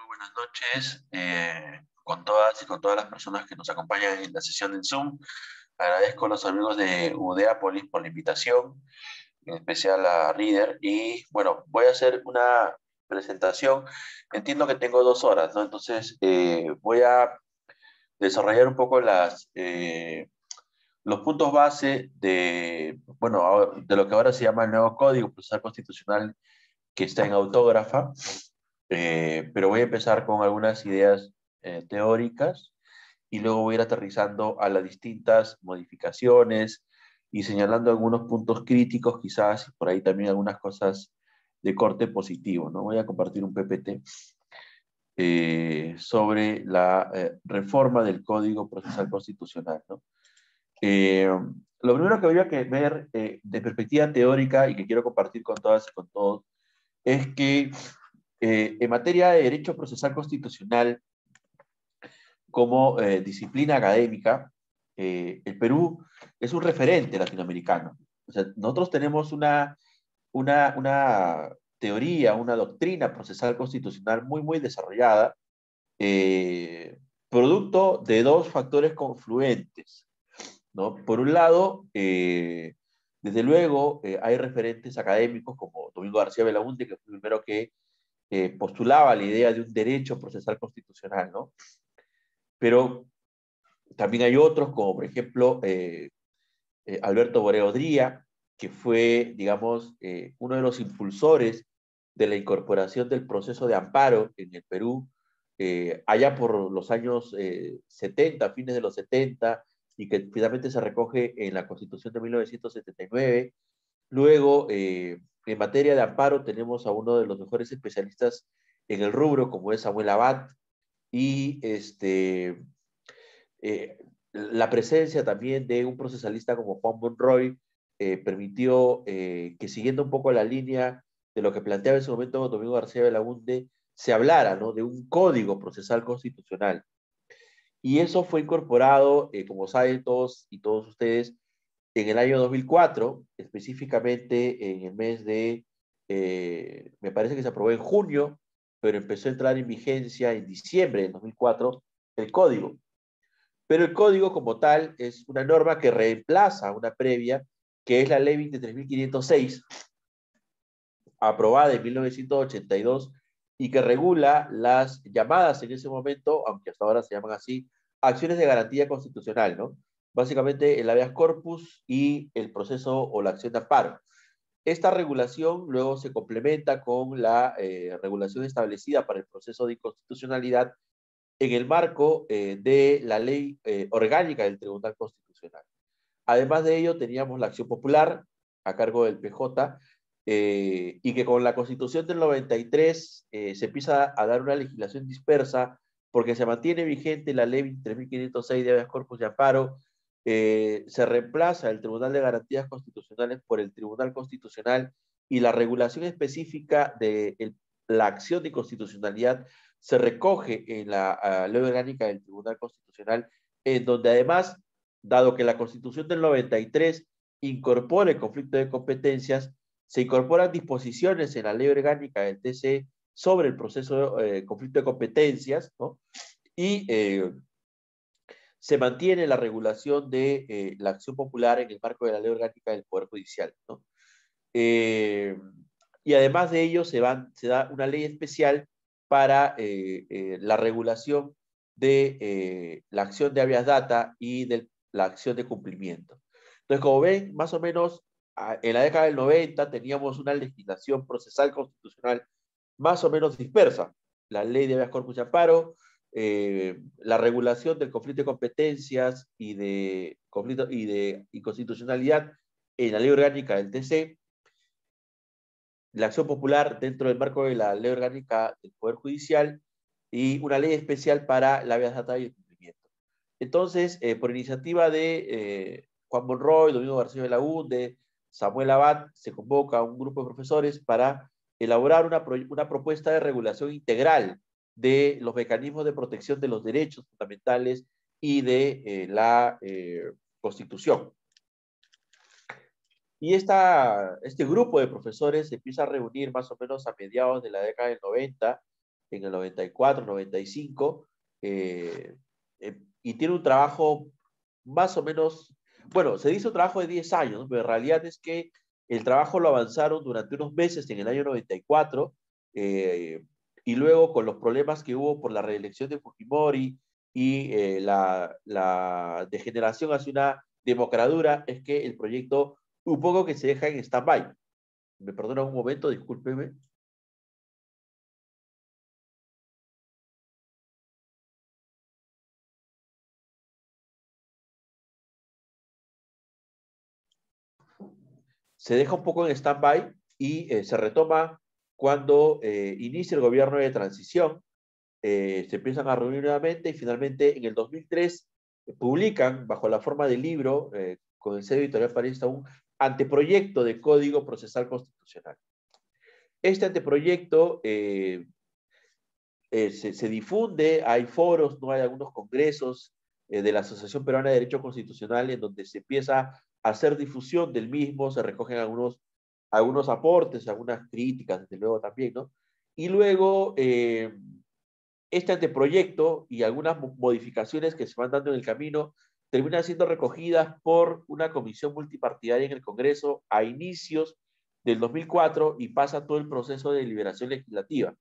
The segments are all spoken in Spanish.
Buenas noches con todas y con todas las personas que nos acompañan en la sesión en Zoom. Agradezco a los amigos de Udéapolis por la invitación, en especial a Reader. Y bueno, voy a hacer una presentación. Entiendo que tengo 2 horas, ¿no? Entonces voy a desarrollar un poco los puntos base de, bueno, de lo que ahora se llama el nuevo Código Procesal Constitucional que está en autógrafa. Pero voy a empezar con algunas ideas teóricas y luego voy a ir aterrizando a las distintas modificaciones y señalando algunos puntos críticos quizás, y por ahí también algunas cosas de corte positivo, ¿no? Voy a compartir un PPT sobre la reforma del Código Procesal Constitucional, ¿no? Lo primero que voy a ver de perspectiva teórica y que quiero compartir con todas y con todos es que en materia de derecho procesal constitucional como disciplina académica, el Perú es un referente latinoamericano. O sea, nosotros tenemos una teoría, una doctrina procesal constitucional muy desarrollada, producto de dos factores confluentes, ¿no? Por un lado, desde luego, hay referentes académicos como Domingo García Belaúnde, que fue el primero que postulaba la idea de un derecho procesal constitucional, ¿no? Pero también hay otros, como por ejemplo Alberto Boreo Odría, que fue, digamos, uno de los impulsores de la incorporación del proceso de amparo en el Perú, allá por los años 70, fines de los 70, y que finalmente se recoge en la Constitución de 1979. Luego, en materia de amparo, tenemos a uno de los mejores especialistas en el rubro, como es Samuel Abad, y la presencia también de un procesalista como Juan Monroy permitió que, siguiendo un poco la línea de lo que planteaba en ese momento Domingo García Belaúnde, se hablara, ¿no?, de un código procesal constitucional. Y eso fue incorporado, como saben todos y todos ustedes, en el año 2004, específicamente en el mes de, me parece que se aprobó en junio, pero empezó a entrar en vigencia en diciembre del 2004, el código. Pero el código como tal es una norma que reemplaza una previa, que es la ley 23.506, aprobada en 1982, y que regula las llamadas en ese momento, aunque hasta ahora se llaman así, acciones de garantía constitucional, ¿no? Básicamente el habeas corpus y el proceso o la acción de amparo. Esta regulación luego se complementa con la regulación establecida para el proceso de inconstitucionalidad en el marco de la ley orgánica del Tribunal Constitucional. Además de ello, teníamos la acción popular a cargo del PJ, y que con la Constitución del 93 se empieza a dar una legislación dispersa porque se mantiene vigente la ley 3.506 de habeas corpus y amparo. Se reemplaza el Tribunal de Garantías Constitucionales por el Tribunal Constitucional, y la regulación específica de la acción de constitucionalidad se recoge en la ley orgánica del Tribunal Constitucional, en donde además, dado que la Constitución del 93 incorpora el conflicto de competencias, se incorporan disposiciones en la ley orgánica del TC sobre el proceso de conflicto de competencias, ¿no? Y se mantiene la regulación de la acción popular en el marco de la ley orgánica del Poder Judicial, ¿no? Y además de ello, se da una ley especial para la regulación de la acción de habeas data y de la acción de cumplimiento. Entonces, como ven, más o menos en la década del 90 teníamos una legislación procesal constitucional más o menos dispersa. La ley de habeas corpus y amparo, la regulación del conflicto de competencias y de inconstitucionalidad en la ley orgánica del TC, la acción popular dentro del marco de la ley orgánica del Poder Judicial, y una ley especial para la habeas data y el cumplimiento. Entonces, por iniciativa de Juan Monroy, Domingo García Belaúnde, Samuel Abad, se convoca a un grupo de profesores para elaborar una propuesta de regulación integral de los mecanismos de protección de los derechos fundamentales y de la Constitución. Y este grupo de profesores se empieza a reunir más o menos a mediados de la década del 90, en el 94, 95, y tiene un trabajo más o menos, bueno, se dice un trabajo de 10 años, ¿no? Pero en realidad es que el trabajo lo avanzaron durante unos meses en el año 94, y luego con los problemas que hubo por la reelección de Fujimori y la degeneración hacia una democracia, es que el proyecto un poco que se deja en stand-by. ¿Me perdona un momento? Discúlpeme. Se deja un poco en stand-by y se retoma cuando inicia el gobierno de transición. Se empiezan a reunir nuevamente y finalmente en el 2003 publican bajo la forma de libro, con el sello editorial Panista, un anteproyecto de Código Procesal Constitucional. Este anteproyecto se difunde, hay foros, no hay algunos congresos de la Asociación Peruana de Derecho Constitucional en donde se empieza a hacer difusión del mismo, se recogen algunos aportes, algunas críticas, desde luego también, ¿no? Y luego este anteproyecto y algunas modificaciones que se van dando en el camino terminan siendo recogidas por una comisión multipartidaria en el Congreso a inicios del 2004 y pasa todo el proceso de deliberación legislativa.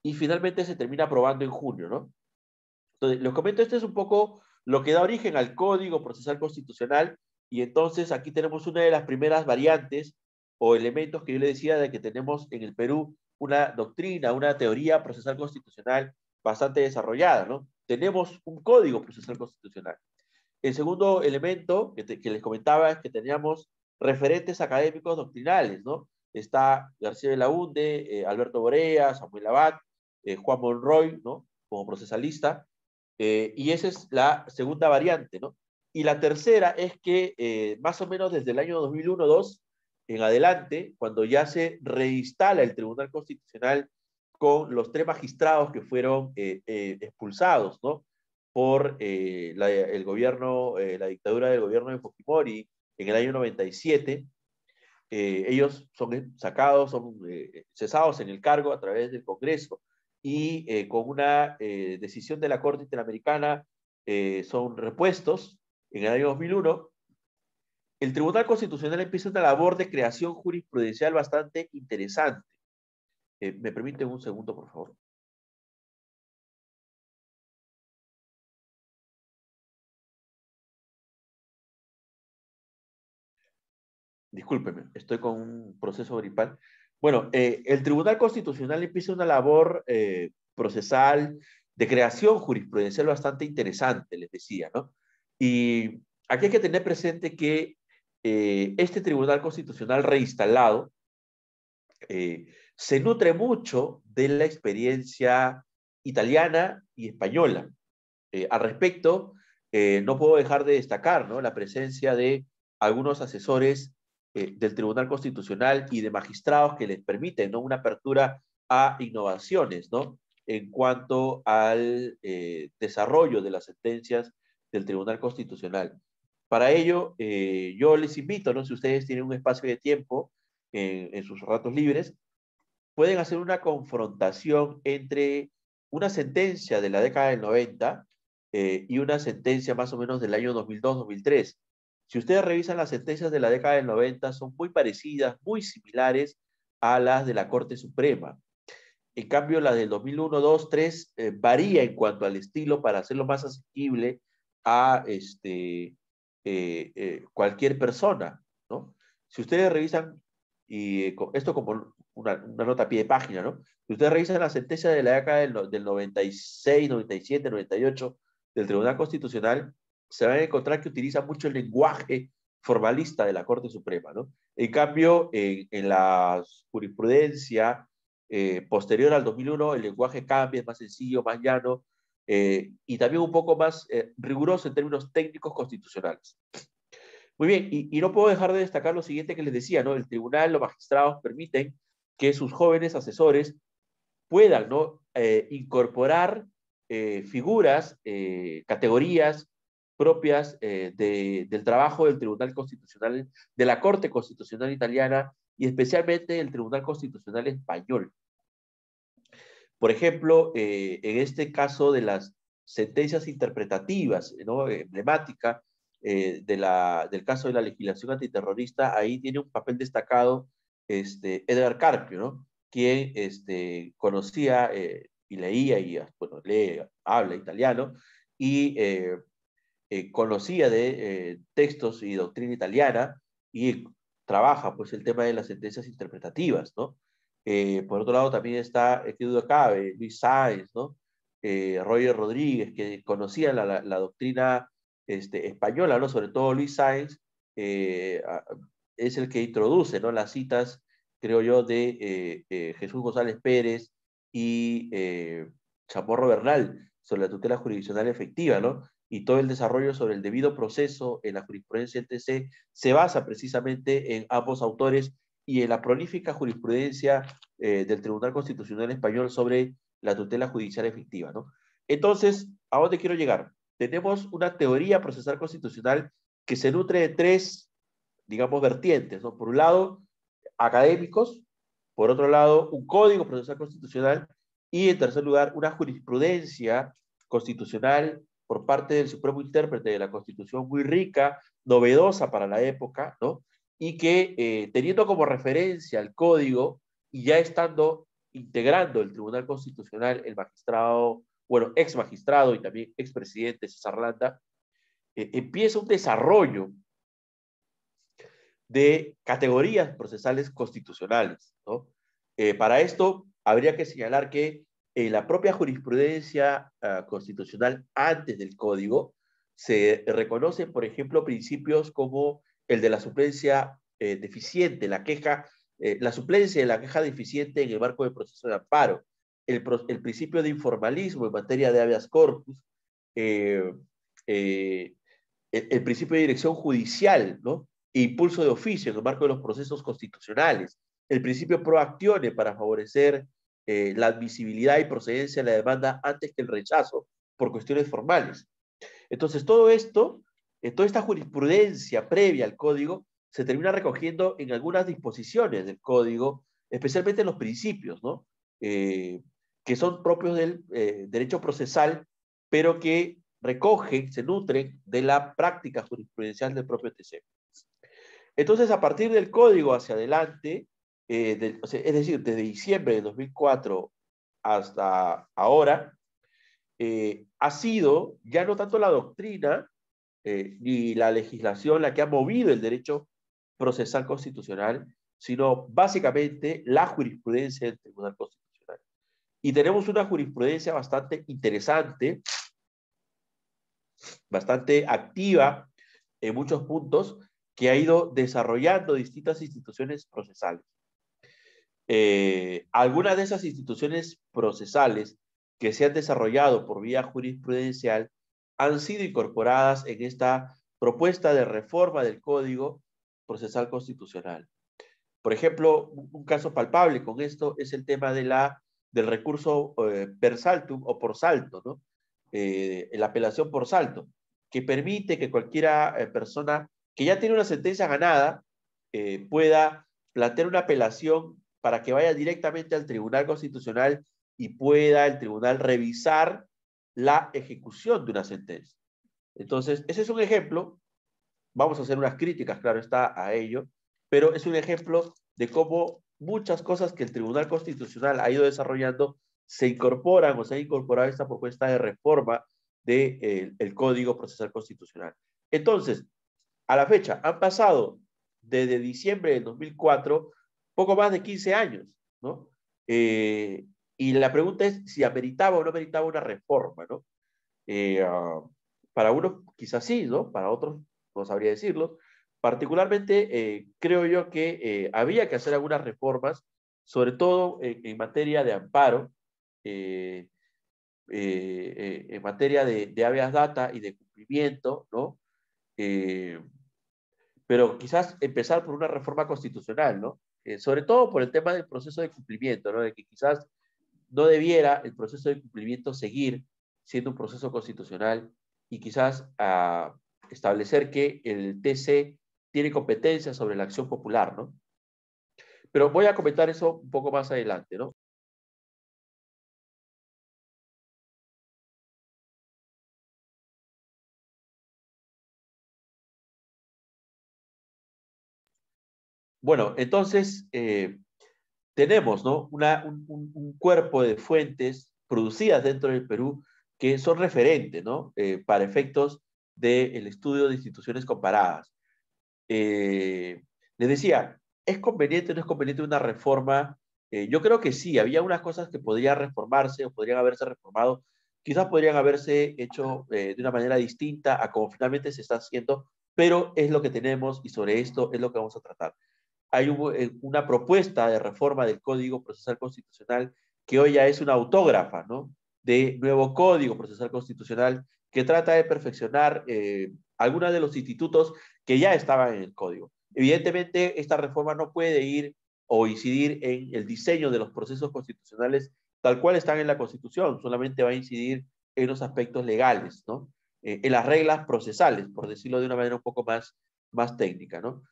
Y finalmente se termina aprobando en junio, ¿no? Entonces, les comento, este es un poco lo que da origen al Código Procesal Constitucional, y entonces aquí tenemos una de las primeras variantes o elementos que yo le decía de que tenemos en el Perú una doctrina, una teoría procesal constitucional bastante desarrollada, ¿no? Tenemos un Código Procesal Constitucional. El segundo elemento que les comentaba es que teníamos referentes académicos doctrinales, ¿no? Está García de Launde, Alberto Borea, Samuel Abad, Juan Monroy, ¿no? Como procesalista, y esa es la segunda variante, ¿no? Y la tercera es que más o menos desde el año 2001-2 en adelante, cuando ya se reinstala el Tribunal Constitucional con los 3 magistrados que fueron expulsados, ¿no? Por el gobierno, la dictadura del gobierno de Fujimori en el año 97, ellos son sacados, son cesados en el cargo a través del Congreso y con una decisión de la Corte Interamericana son repuestos en el año 2001. El Tribunal Constitucional empieza una labor de creación jurisprudencial bastante interesante. ¿Me permiten un segundo, por favor? Discúlpeme, estoy con un proceso gripal. Bueno, el Tribunal Constitucional empieza una labor procesal de creación jurisprudencial bastante interesante, les decía, ¿no? Y aquí hay que tener presente que este Tribunal Constitucional reinstalado se nutre mucho de la experiencia italiana y española. Al respecto, no puedo dejar de destacar, ¿no?, la presencia de algunos asesores del Tribunal Constitucional y de magistrados que les permiten, ¿no?, una apertura a innovaciones, ¿no?, en cuanto al desarrollo de las sentencias del Tribunal Constitucional. Para ello, yo les invito, ¿no?, si ustedes tienen un espacio de tiempo en sus ratos libres, pueden hacer una confrontación entre una sentencia de la década del 90 y una sentencia más o menos del año 2002-2003. Si ustedes revisan las sentencias de la década del 90, son muy parecidas, muy similares a las de la Corte Suprema. En cambio, la del 2001, 2, 3 varía en cuanto al estilo para hacerlo más asequible a cualquier persona, ¿no? Si ustedes revisan, y esto como una nota a pie de página, ¿no? Si ustedes revisan la sentencia de la década del 96, 97, 98 del Tribunal Constitucional, se van a encontrar que utiliza mucho el lenguaje formalista de la Corte Suprema, ¿no? En cambio, en la jurisprudencia posterior al 2001, el lenguaje cambia, es más sencillo, más llano, y también un poco más riguroso en términos técnicos constitucionales. Muy bien, y no puedo dejar de destacar lo siguiente que les decía, ¿no? El tribunal, los magistrados permiten que sus jóvenes asesores puedan, ¿no?, incorporar figuras, categorías propias del trabajo del Tribunal Constitucional, de la Corte Constitucional Italiana y especialmente del Tribunal Constitucional Español. Por ejemplo, en este caso de las sentencias interpretativas, ¿no? Emblemática del caso de la legislación antiterrorista, ahí tiene un papel destacado Edgar Carpio, ¿no? Quien conocía y leía, y bueno, lee, habla italiano, y conocía de textos y doctrina italiana, y trabaja pues el tema de las sentencias interpretativas, ¿no? Por otro lado también está, qué duda cabe, Luis Sáenz, ¿no? Roger Rodríguez, que conocía la doctrina española, ¿no? Sobre todo Luis Sáenz es el que introduce, ¿no? Las citas, creo yo, de Jesús González Pérez y Chamorro Bernal sobre la tutela jurisdiccional efectiva, ¿no? Y todo el desarrollo sobre el debido proceso en la jurisprudencia del TC se basa precisamente en ambos autores y en la prolífica jurisprudencia del Tribunal Constitucional Español sobre la tutela judicial efectiva, ¿no? Entonces, ¿a dónde quiero llegar? Tenemos una teoría procesal constitucional que se nutre de tres, digamos, vertientes, ¿no? Por un lado, académicos, por otro lado, un código procesal constitucional y, en tercer lugar, una jurisprudencia constitucional por parte del Supremo Intérprete de la Constitución muy rica, novedosa para la época, ¿no? Y que teniendo como referencia el código y ya estando integrando el Tribunal Constitucional, el magistrado, bueno, ex magistrado y también ex presidente César Landa, empieza un desarrollo de categorías procesales constitucionales, ¿no? Para esto, habría que señalar que la propia jurisprudencia constitucional antes del Código se reconocen, por ejemplo, principios como el de la suplencia deficiente, la suplencia de la queja deficiente en el marco del proceso de amparo, el principio de informalismo en materia de habeas corpus, eh, eh, el principio de dirección judicial, ¿no? E impulso de oficio en el marco de los procesos constitucionales, el principio pro actione para favorecer la admisibilidad y procedencia de la demanda antes que el rechazo por cuestiones formales. Entonces, todo esto, toda esta jurisprudencia previa al código, se termina recogiendo en algunas disposiciones del código, especialmente en los principios, ¿no? Que son propios del derecho procesal, pero que recogen, se nutren de la práctica jurisprudencial del propio TC. Entonces, a partir del código hacia adelante, o sea, es decir, desde diciembre de 2004 hasta ahora, ha sido ya no tanto la doctrina ni la legislación la que ha movido el derecho procesal constitucional, sino básicamente la jurisprudencia del Tribunal Constitucional. Y tenemos una jurisprudencia bastante interesante, bastante activa en muchos puntos, que ha ido desarrollando distintas instituciones procesales. Algunas de esas instituciones procesales que se han desarrollado por vía jurisprudencial han sido incorporadas en esta propuesta de reforma del Código Procesal Constitucional. Por ejemplo, un caso palpable con esto es el tema del recurso per saltum o por salto, ¿no? La apelación por salto, que permite que cualquiera persona que ya tiene una sentencia ganada pueda plantear una apelación para que vaya directamente al Tribunal Constitucional y pueda el tribunal revisar la ejecución de una sentencia. Entonces, ese es un ejemplo. Vamos a hacer unas críticas, claro está, a ello, pero es un ejemplo de cómo muchas cosas que el Tribunal Constitucional ha ido desarrollando se incorporan o se ha incorporado a esta propuesta de reforma del Código Procesal Constitucional. Entonces, a la fecha, han pasado desde diciembre del 2004 poco más de 15 años, ¿no? Y la pregunta es si ameritaba o no ameritaba una reforma, ¿no? Para unos quizás sí, ¿no? Para otros no sabría decirlo. Particularmente creo yo que había que hacer algunas reformas, sobre todo en materia de amparo, eh, en materia de habeas data y de cumplimiento, ¿no? Eh, pero quizás empezar por una reforma constitucional, ¿no? Sobre todo por el tema del proceso de cumplimiento, ¿no? De que quizás no debiera el proceso de cumplimiento seguir siendo un proceso constitucional y quizás establecer que el TC tiene competencia sobre la acción popular, ¿no? Pero voy a comentar eso un poco más adelante, ¿no? Bueno, entonces tenemos, ¿no? Un cuerpo de fuentes producidas dentro del Perú que son referentes, ¿no? Para efectos del estudio de instituciones comparadas. Eh, Les decía, ¿es conveniente o no es conveniente una reforma? Yo creo que sí, había unas cosas que podrían reformarse o podrían haberse reformado, quizás podrían haberse hecho de una manera distinta a como finalmente se está haciendo, pero es lo que tenemos y sobre esto es lo que vamos a tratar. Hay una propuesta de reforma del Código Procesal Constitucional que hoy ya es una autógrafa, ¿no? De nuevo Código Procesal Constitucional que trata de perfeccionar algunos de los institutos que ya estaban en el Código. Evidentemente, esta reforma no puede ir o incidir en el diseño de los procesos constitucionales tal cual están en la Constitución, solamente va a incidir en los aspectos legales, ¿no? En las reglas procesales, por decirlo de una manera un poco más técnica, ¿no?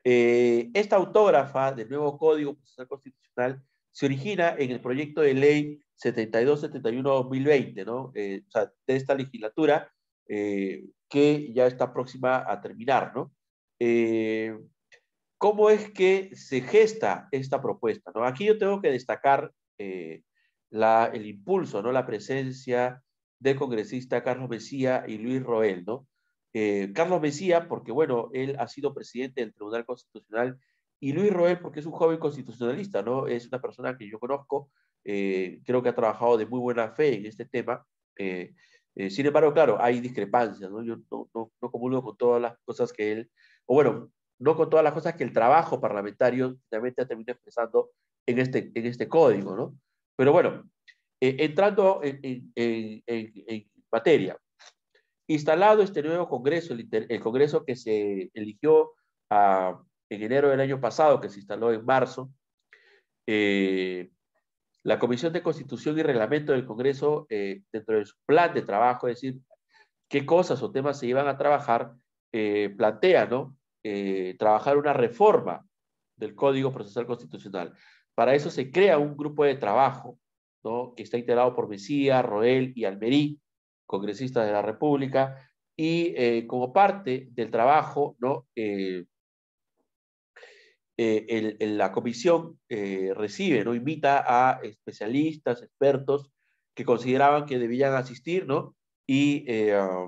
Esta autógrafa del nuevo Código Procesal Constitucional se origina en el proyecto de ley 7271-2020, ¿no? O sea, de esta legislatura que ya está próxima a terminar, ¿no? Eh, ¿Cómo es que se gesta esta propuesta, ¿no? Aquí yo tengo que destacar el impulso, ¿no? La presencia del congresista Carlos Mejía y Luis Roel, ¿no? Carlos Mejía, porque bueno, él ha sido presidente del Tribunal Constitucional, y Luis Roel, porque es un joven constitucionalista, ¿no? Es una persona que yo conozco, creo que ha trabajado de muy buena fe en este tema. Sin embargo, claro, hay discrepancias, ¿no? Yo no comulgo con todas las cosas que él, o bueno, no con todas las cosas que el trabajo parlamentario finalmente termina expresando en este código, ¿no? Pero bueno, entrando en materia, instalado este nuevo Congreso, el Congreso que se eligió en enero del año pasado, que se instaló en marzo, eh, la Comisión de Constitución y Reglamento del Congreso, dentro de su plan de trabajo, es decir, qué cosas o temas se iban a trabajar, plantea, ¿no? Trabajar una reforma del Código Procesal Constitucional. Para eso se crea un grupo de trabajo, ¿no? Que está integrado por Mejía, Roel y Almerí, congresistas de la República, y como parte del trabajo, ¿no? La comisión recibe, ¿no? Invita a especialistas, expertos que consideraban que debían asistir, ¿no? Y eh,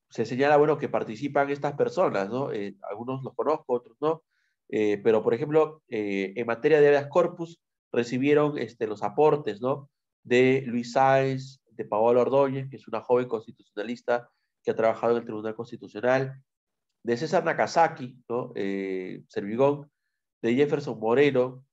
se señala, bueno, que participan estas personas, ¿no? Algunos los conozco, otros no, pero por ejemplo, en materia de habeas corpus, recibieron los aportes, ¿no? De Luis Sáenz, de Paola Ordóñez, que es una joven constitucionalista que ha trabajado en el Tribunal Constitucional, de César Nakazaki, ¿no? Servigón, de Jefferson Moreno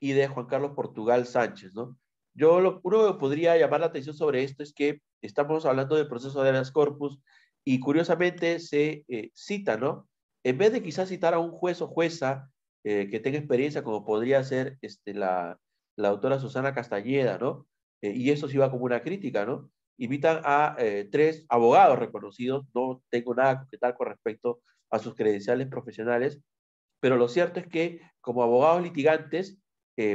y de Juan Carlos Portugal Sánchez, ¿no? Uno que podría llamar la atención sobre esto es que estamos hablando del proceso de habeas corpus y curiosamente se cita, ¿no? En vez de quizás citar a un juez o jueza que tenga experiencia, como podría ser la doctora Susana Castañeda, ¿no? Y eso sí va como una crítica, ¿no? Invitan a tres abogados reconocidos, no tengo nada que tal con respecto a sus credenciales profesionales, pero lo cierto es que como abogados litigantes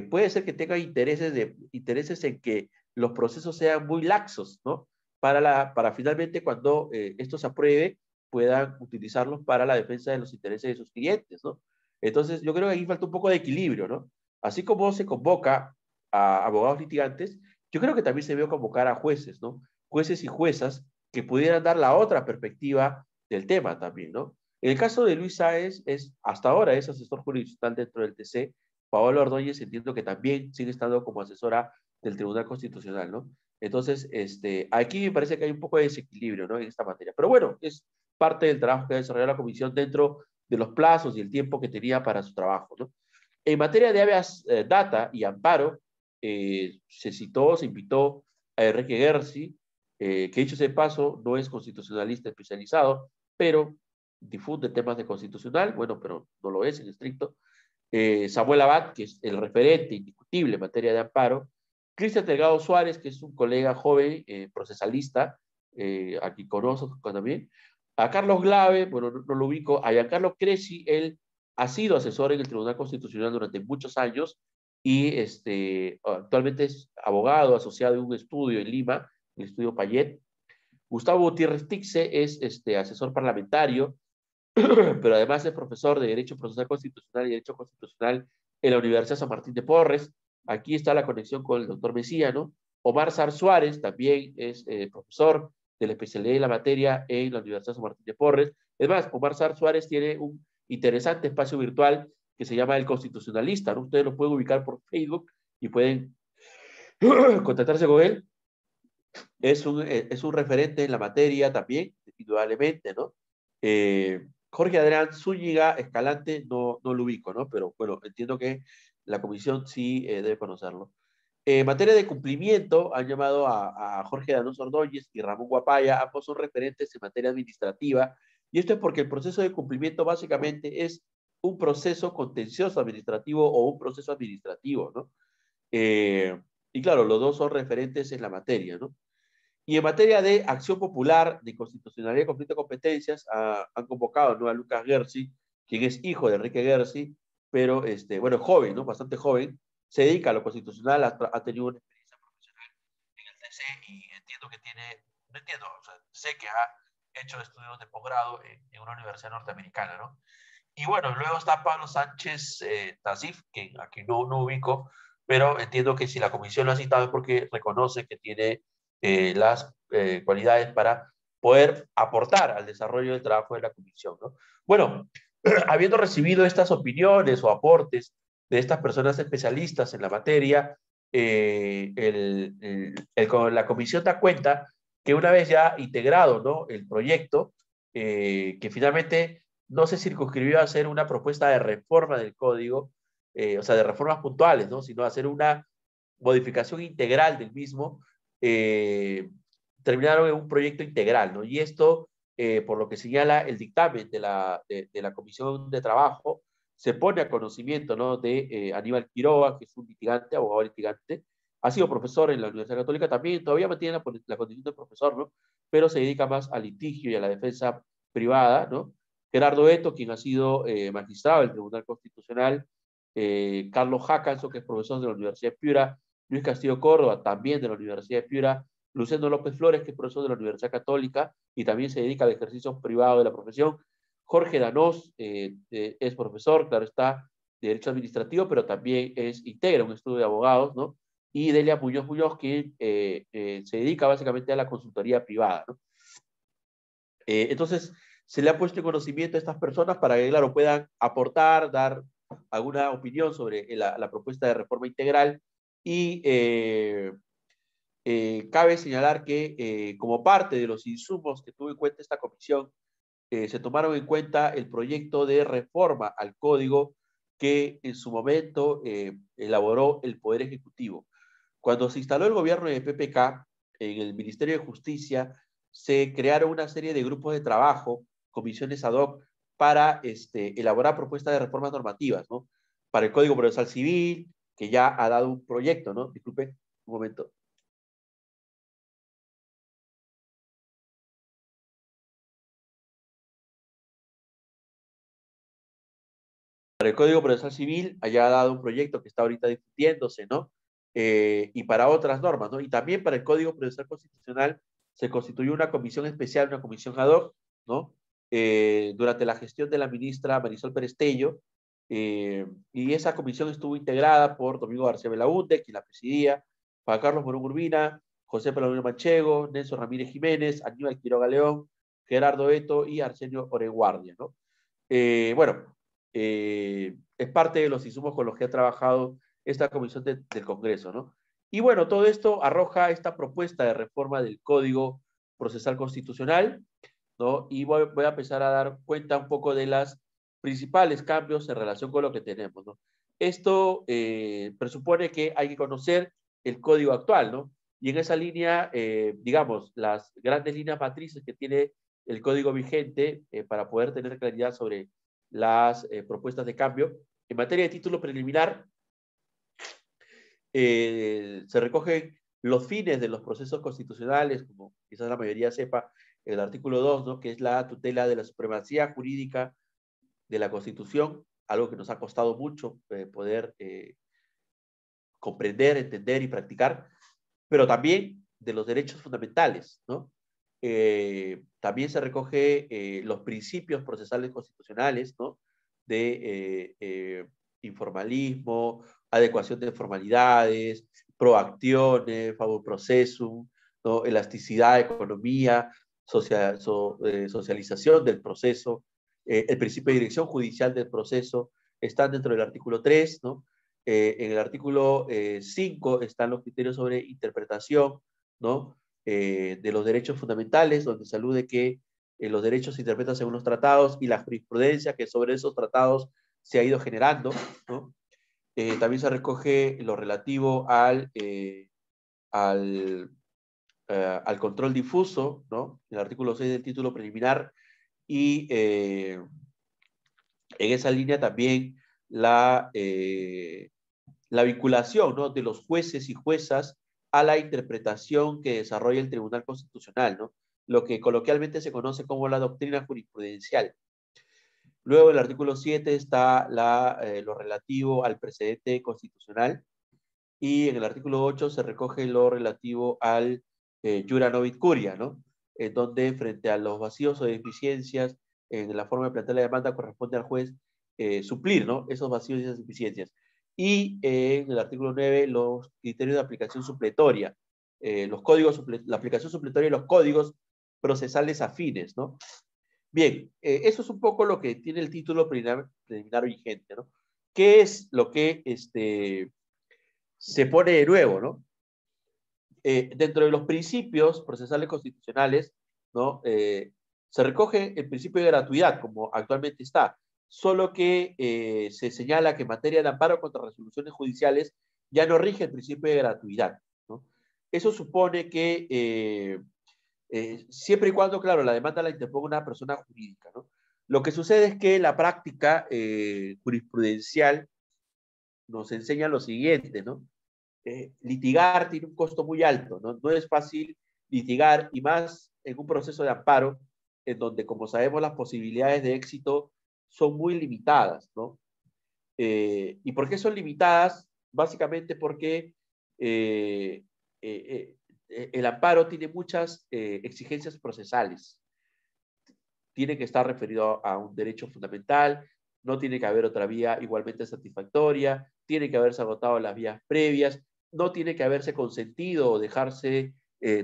puede ser que tengan intereses en que los procesos sean muy laxos, ¿no? Para finalmente cuando esto se apruebe puedan utilizarlos para la defensa de los intereses de sus clientes, ¿no? Entonces yo creo que aquí falta un poco de equilibrio, ¿no? Así como se convoca a abogados litigantes, yo creo que también se debe convocar a jueces, ¿no? Jueces y juezas que pudieran dar la otra perspectiva del tema también, ¿no? En el caso de Luis Sáez, hasta ahora es asesor jurisdiccional dentro del TC. Paola Ordóñez entiendo que también sigue estando como asesora del Tribunal Constitucional, ¿no? Entonces, aquí me parece que hay un poco de desequilibrio, ¿no? En esta materia. Pero bueno, es parte del trabajo que ha desarrollado la comisión dentro de los plazos y el tiempo que tenía para su trabajo, ¿no? En materia de habeas data y amparo, se invitó a Enrique Gersi, que dicho sea de paso, no es constitucionalista especializado, pero difunde temas de constitucional, bueno, pero no lo es en estricto. Samuel Abad, que es el referente indiscutible en materia de amparo. Cristian Delgado Suárez, que es un colega joven, procesalista, aquí conozco también. A Carlos Glave, bueno, no lo ubico. A Giancarlo Cresci, él ha sido asesor en el Tribunal Constitucional durante muchos años y actualmente es abogado asociado en un estudio en Lima, el estudio Payet. Gustavo Gutiérrez Tixe es asesor parlamentario pero además es profesor de Derecho Procesal Constitucional y Derecho Constitucional en la Universidad San Martín de Porres. Aquí está la conexión con el doctor Mesía, ¿no? Omar Sar Suárez también es profesor de la especialidad en la materia en la Universidad San Martín de Porres. Es más, Omar Sar Suárez tiene un interesante espacio virtual que se llama El Constitucionalista, ¿no? Ustedes lo pueden ubicar por Facebook y pueden contactarse con él. Es un referente en la materia también, indudablemente, ¿no? Jorge Adrián Zúñiga Escalante no lo ubico, ¿no? Pero bueno, entiendo que la comisión sí debe conocerlo. En materia de cumplimiento, han llamado a Jorge Danoso Ordóñez y Ramón Guapaya, ambos son referentes en materia administrativa, y esto es porque el proceso de cumplimiento básicamente es un proceso contencioso administrativo o un proceso administrativo, ¿no? Y claro, los dos son referentes en la materia, ¿no? Y en materia de acción popular, de constitucionalidad y conflicto de competencias, han convocado, ¿no?, a Lucas Gersi, quien es hijo de Enrique Gersi, pero, bueno, joven, ¿no? Bastante joven, se dedica a lo constitucional, ha tenido una experiencia profesional en el TC y entiendo que tiene, no entiendo, o sea, sé que ha hecho estudios de posgrado en una universidad norteamericana, ¿no? Y bueno, luego está Pablo Sánchez Tazif, que aquí no ubico, pero entiendo que si la comisión lo ha citado es porque reconoce que tiene las cualidades para poder aportar al desarrollo del trabajo de la comisión, ¿no? Bueno, habiendo recibido estas opiniones o aportes de estas personas especialistas en la materia, la comisión da cuenta que una vez ya integrado, ¿no?, el proyecto, que finalmente no se circunscribió a hacer una propuesta de reforma del código, o sea, de reformas puntuales, ¿no?, sino a hacer una modificación integral del mismo, terminaron en un proyecto integral, ¿no? Y esto, por lo que señala el dictamen de la Comisión de Trabajo, se pone a conocimiento, ¿no?, de Aníbal Quiroga, que es un litigante, abogado litigante, ha sido profesor en la Universidad Católica también, todavía mantiene la condición de profesor, ¿no?, pero se dedica más al litigio y a la defensa privada, ¿no? Gerardo Eto, quien ha sido magistrado del Tribunal Constitucional, Carlos Hackanson, que es profesor de la Universidad de Piura, Luis Castillo Córdoba, también de la Universidad de Piura, Luciano López Flores, que es profesor de la Universidad Católica y también se dedica al ejercicio privado de la profesión. Jorge Danós es profesor, claro está, de Derecho Administrativo, pero también integra un estudio de abogados, ¿no? Y Delia Muñoz, que se dedica básicamente a la consultoría privada, ¿no? Entonces, se le ha puesto en conocimiento a estas personas para que, claro, puedan aportar, dar alguna opinión sobre la propuesta de reforma integral y cabe señalar que como parte de los insumos que tuvo en cuenta esta comisión, se tomaron en cuenta el proyecto de reforma al código que en su momento elaboró el Poder Ejecutivo. Cuando se instaló el gobierno de PPK, en el Ministerio de Justicia, se crearon una serie de grupos de trabajo, comisiones ad hoc, para elaborar propuestas de reformas normativas, ¿no? Para el Código Procesal Civil, que ya ha dado un proyecto, ¿no? Disculpen, un momento. Para el Código Procesal Civil haya dado un proyecto que está ahorita discutiéndose, ¿no? Y para otras normas, ¿no? Y también para el Código Procesal Constitucional se constituyó una comisión especial, una comisión ad hoc, ¿no? Durante la gestión de la ministra Marisol Perestello, y esa comisión estuvo integrada por Domingo García Belaúnde, quien la presidía, Juan Carlos Morón Urbina, José Palomino Manchego, Nelson Ramírez Jiménez, Aníbal Quiroga León, Gerardo Eto y Arsenio Oreguardia, ¿no? Bueno, es parte de los insumos con los que ha trabajado esta comisión del Congreso, ¿no? Y bueno, todo esto arroja esta propuesta de reforma del Código Procesal Constitucional, ¿no? Y voy a empezar a dar cuenta un poco de los principales cambios en relación con lo que tenemos, ¿no? Esto presupone que hay que conocer el código actual, ¿no? Y en esa línea, digamos, las grandes líneas matrices que tiene el código vigente para poder tener claridad sobre las propuestas de cambio. En materia de título preliminar, se recogen los fines de los procesos constitucionales, como quizás la mayoría sepa, el artículo 2, ¿no?, que es la tutela de la supremacía jurídica de la Constitución, algo que nos ha costado mucho poder comprender, entender y practicar, pero también de los derechos fundamentales, ¿no? También se recoge los principios procesales constitucionales, ¿no? De informalismo, adecuación de formalidades, proacciones, favor procesum, ¿no? Elasticidad de economía, socialización del proceso, el principio de dirección judicial del proceso, están dentro del artículo 3, ¿no? En el artículo 5 están los criterios sobre interpretación, ¿no? De los derechos fundamentales, donde se alude que los derechos se interpretan según los tratados y la jurisprudencia que sobre esos tratados se ha ido generando, ¿no? También se recoge lo relativo al control difuso, ¿no? El artículo 6 del título preliminar, y en esa línea también la vinculación, ¿no? De los jueces y juezas a la interpretación que desarrolla el Tribunal Constitucional, ¿no? Lo que coloquialmente se conoce como la doctrina jurisprudencial. Luego, en el artículo 7 está lo relativo al precedente constitucional, y en el artículo 8 se recoge lo relativo al jura novit curia, ¿no? En donde, frente a los vacíos o deficiencias en la forma de plantear la demanda, corresponde al juez suplir, ¿no? Esos vacíos y esas deficiencias. Y en el artículo 9, los criterios de aplicación supletoria, la aplicación supletoria y los códigos procesales afines, ¿no? Bien, eso es un poco lo que tiene el título preliminar vigente, ¿no? ¿Qué es lo que se pone de nuevo, ¿no? Dentro de los principios procesales constitucionales, ¿no? Se recoge el principio de gratuidad, como actualmente está, solo que se señala que en materia de amparo contra resoluciones judiciales ya no rige el principio de gratuidad, ¿no? Eso supone que siempre y cuando, claro, la demanda la interponga una persona jurídica, ¿no? Lo que sucede es que la práctica jurisprudencial nos enseña lo siguiente, ¿no? Litigar tiene un costo muy alto, ¿no? No es fácil litigar, y más en un proceso de amparo en donde, como sabemos, las posibilidades de éxito son muy limitadas, ¿no? ¿Y por qué son limitadas? Básicamente porque eh, el amparo tiene muchas exigencias procesales. Tiene que estar referido a un derecho fundamental, no tiene que haber otra vía igualmente satisfactoria, tiene que haberse agotado las vías previas, no tiene que haberse consentido o dejarse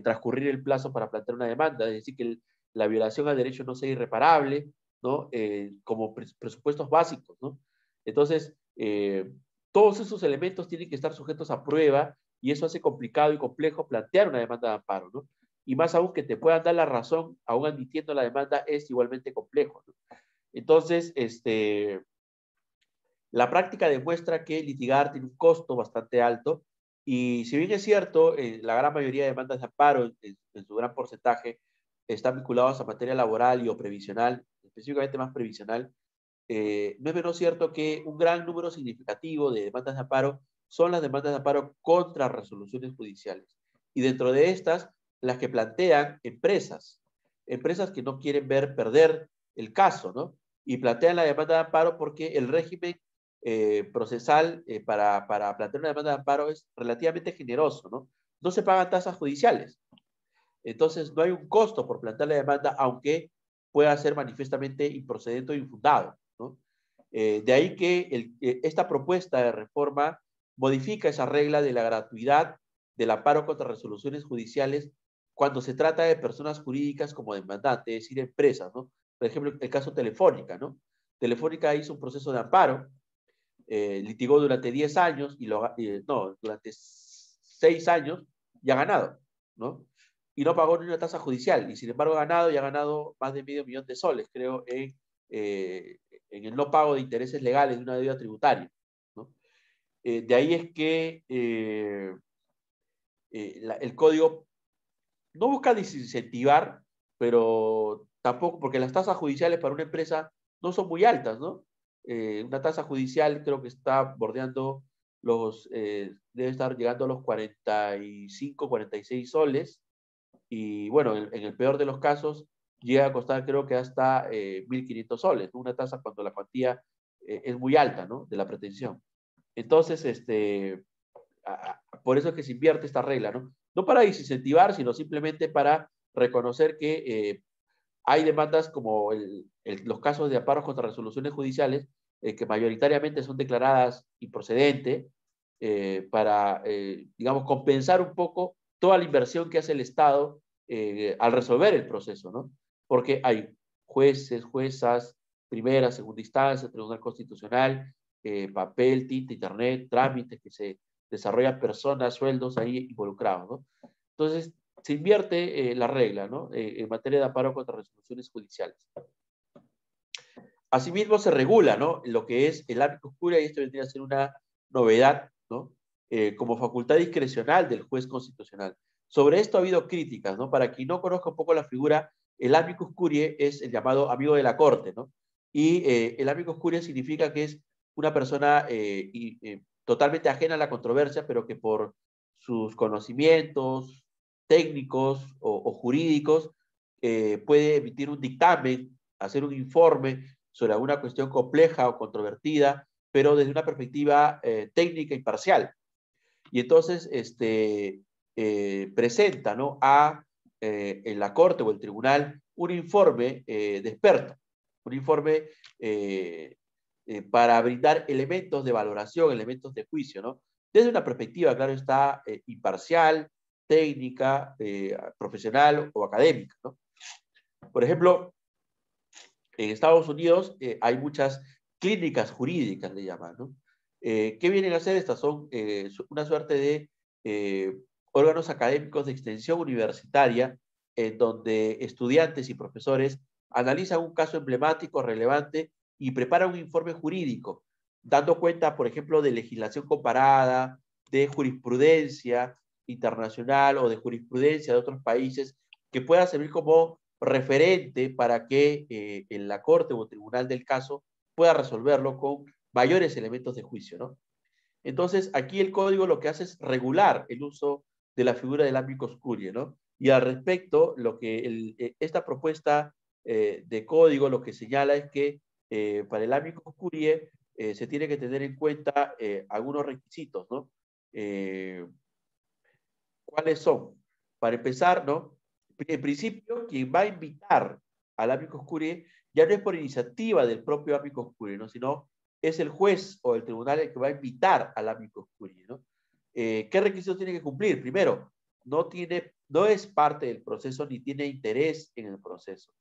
transcurrir el plazo para plantear una demanda, es decir, que la violación al derecho no sea irreparable, ¿no? Como presupuestos básicos, ¿no? Entonces, todos esos elementos tienen que estar sujetos a prueba, y eso hace complicado y complejo plantear una demanda de amparo, ¿no? Y más aún que te puedan dar la razón, aún admitiendo la demanda, es igualmente complejo, ¿no? Entonces, la práctica demuestra que litigar tiene un costo bastante alto, y si bien es cierto, la gran mayoría de demandas de amparo, en su gran porcentaje, están vinculadas a materia laboral y o previsional, específicamente más previsional, no es menos cierto que un gran número significativo de demandas de amparo son las demandas de amparo contra resoluciones judiciales. Y dentro de estas, las que plantean empresas que no quieren ver perder el caso, ¿no? Y plantean la demanda de amparo porque el régimen procesal para plantear una demanda de amparo es relativamente generoso, ¿no? No se pagan tasas judiciales. Entonces, no hay un costo por plantear la demanda, aunque pueda ser manifiestamente improcedente o infundado, ¿no? De ahí que esta propuesta de reforma modifica esa regla de la gratuidad del amparo contra resoluciones judiciales cuando se trata de personas jurídicas como demandantes, es decir, empresas, ¿no? Por ejemplo, el caso Telefónica, ¿no? Telefónica hizo un proceso de amparo, litigó durante 10 años, no, durante 6 años, y ha ganado, ¿no? Y no pagó ni una tasa judicial, y sin embargo ha ganado, y ha ganado más de $500,000, creo, en el no pago de intereses legales de una deuda tributaria, ¿no? De ahí es que el código no busca desincentivar, pero tampoco, porque las tasas judiciales para una empresa no son muy altas, ¿no? Una tasa judicial creo que está bordeando debe estar llegando a los 45, 46 soles, y bueno, en el peor de los casos llega a costar creo que hasta 1.500 soles, ¿no? Una tasa cuando la cuantía es muy alta, ¿no? De la pretensión. Entonces, por eso es que se invierte esta regla, ¿no? No para desincentivar, sino simplemente para reconocer que hay demandas como los casos de amparos contra resoluciones judiciales, que mayoritariamente son declaradas improcedentes, para, digamos, compensar un poco toda la inversión que hace el Estado al resolver el proceso, ¿no? Porque hay jueces, juezas, primera, segunda instancia, Tribunal Constitucional, papel, tinta, internet, trámites que se desarrollan personas, sueldos ahí involucrados, ¿no? Entonces, se invierte la regla, ¿no? En materia de amparo contra resoluciones judiciales. Asimismo, se regula, ¿no? Lo que es el amicus curiae, y esto vendría a ser una novedad, ¿no? Como facultad discrecional del juez constitucional. Sobre esto ha habido críticas, ¿no? Para quien no conozca un poco la figura, el amicus curiae es el llamado amigo de la corte, ¿no? Y el amicus curiae significa que es una persona totalmente ajena a la controversia, pero que por sus conocimientos técnicos o jurídicos puede emitir un dictamen, hacer un informe sobre alguna cuestión compleja o controvertida, pero desde una perspectiva técnica y parcial. Y entonces presenta, ¿no?, en la corte o el tribunal un informe de experto, un informe para brindar elementos de valoración, elementos de juicio, ¿no? Desde una perspectiva, claro está, imparcial, técnica, profesional o académica, ¿no? Por ejemplo, en Estados Unidos hay muchas clínicas jurídicas, le llaman, ¿no? ¿Qué vienen a hacer estas? Son una suerte de órganos académicos de extensión universitaria en donde estudiantes y profesores analizan un caso emblemático, relevante y preparan un informe jurídico, dando cuenta, por ejemplo, de legislación comparada, de jurisprudencia internacional o de jurisprudencia de otros países que pueda servir como referente para que en la corte o tribunal del caso pueda resolverlo con mayores elementos de juicio, ¿no? Entonces, aquí el código lo que hace es regular el uso de la figura del amicus curiae, ¿no? Y al respecto, lo que esta propuesta de código lo que señala es que para el amicus curiae se tiene que tener en cuenta algunos requisitos, ¿no? ¿Cuáles son? Para empezar, ¿no? En principio, quien va a invitar al amicus curiae ya no es por iniciativa del propio amicus curiae, ¿no?, sino es el juez o el tribunal el que va a invitar al amicus curiae, ¿no? ¿Qué requisitos tiene que cumplir? Primero, no es parte del proceso ni tiene interés en el proceso.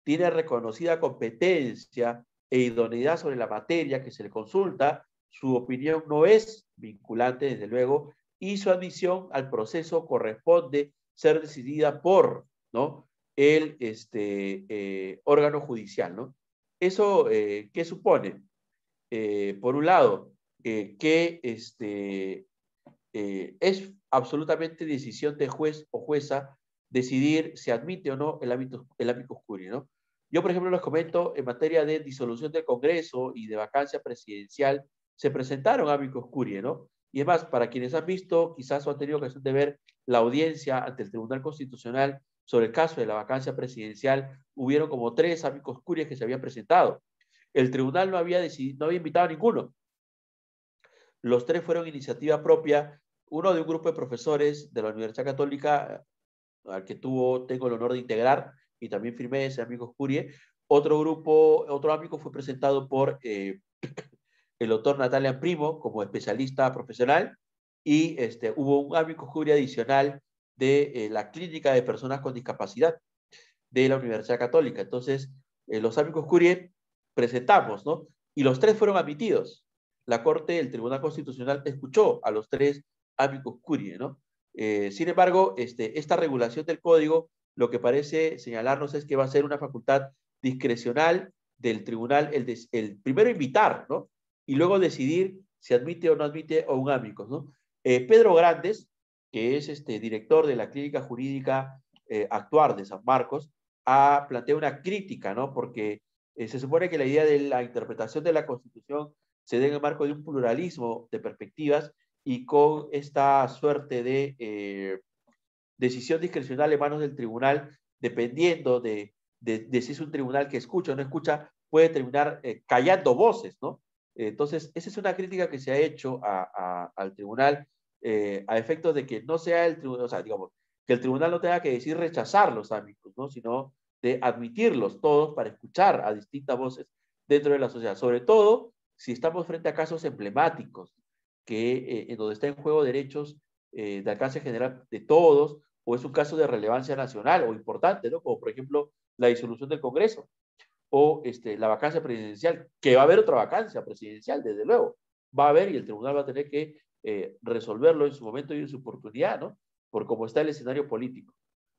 Tiene reconocida competencia e idoneidad sobre la materia que se le consulta, su opinión no es vinculante, desde luego, y su admisión al proceso corresponde ser decidida por, ¿no?, el órgano judicial, ¿no? Eso, ¿qué supone? Por un lado, que es absolutamente decisión de juez o jueza decidir si admite o no el amicus curiae, ¿no? Yo, por ejemplo, les comento, en materia de disolución del Congreso y de vacancia presidencial, se presentaron amicus curiae, ¿no? Y además, para quienes han visto, quizás o han tenido ocasión de ver la audiencia ante el Tribunal Constitucional sobre el caso de la vacancia presidencial, hubieron como 3 amicus curiae que se habían presentado. El tribunal no había invitado a ninguno. Los 3 fueron iniciativa propia, uno de un grupo de profesores de la Universidad Católica, al que tengo el honor de integrar, y también firmé ese amicus curiae. Otro amigo fue presentado por el doctor Natalia Primo como especialista profesional, y hubo un amicus curiae adicional de la Clínica de Personas con Discapacidad de la Universidad Católica. Entonces, los amicus curiae presentamos, ¿no? Y los 3 fueron admitidos. La Corte, el Tribunal Constitucional, escuchó a los 3 amicus curiae, ¿no? Sin embargo, esta regulación del código, lo que parece señalarnos es que va a ser una facultad discrecional del tribunal, el primero invitar, ¿no?, y luego decidir si admite o no admite a un amicus, ¿no? Pedro Grandes, que es director de la Clínica Jurídica Actuar de San Marcos, ha planteado una crítica, ¿no?, porque se supone que la idea de la interpretación de la Constitución se dé en el marco de un pluralismo de perspectivas, y con esta suerte de decisión discrecional en manos del tribunal, dependiendo de si es un tribunal que escucha o no escucha, puede terminar callando voces, ¿no? Entonces, esa es una crítica que se ha hecho al tribunal a efectos de que no sea el tribunal, o sea, digamos, que el tribunal no tenga que decir rechazar los ámbitos, ¿no? Sino de admitirlos todos para escuchar a distintas voces dentro de la sociedad, sobre todo si estamos frente a casos emblemáticos, en donde está en juego derechos de alcance general de todos, o es un caso de relevancia nacional o importante, ¿no? Como por ejemplo la disolución del Congreso o la vacancia presidencial, que va a haber otra vacancia presidencial, desde luego, va a haber y el tribunal va a tener que resolverlo en su momento y en su oportunidad, ¿no? Por cómo está el escenario político.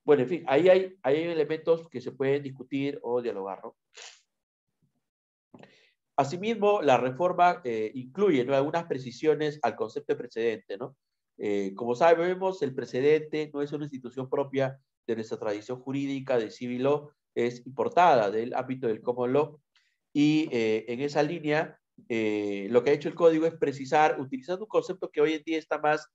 Bueno, en fin, hay elementos que se pueden discutir o dialogar, ¿no? Asimismo, la reforma incluye, ¿no?, algunas precisiones al concepto de precedente, ¿no? Como sabemos, el precedente no es una institución propia de nuestra tradición jurídica de civil law, es importada del ámbito del common law, y en esa línea, lo que ha hecho el código es precisar, utilizando un concepto que hoy en día está más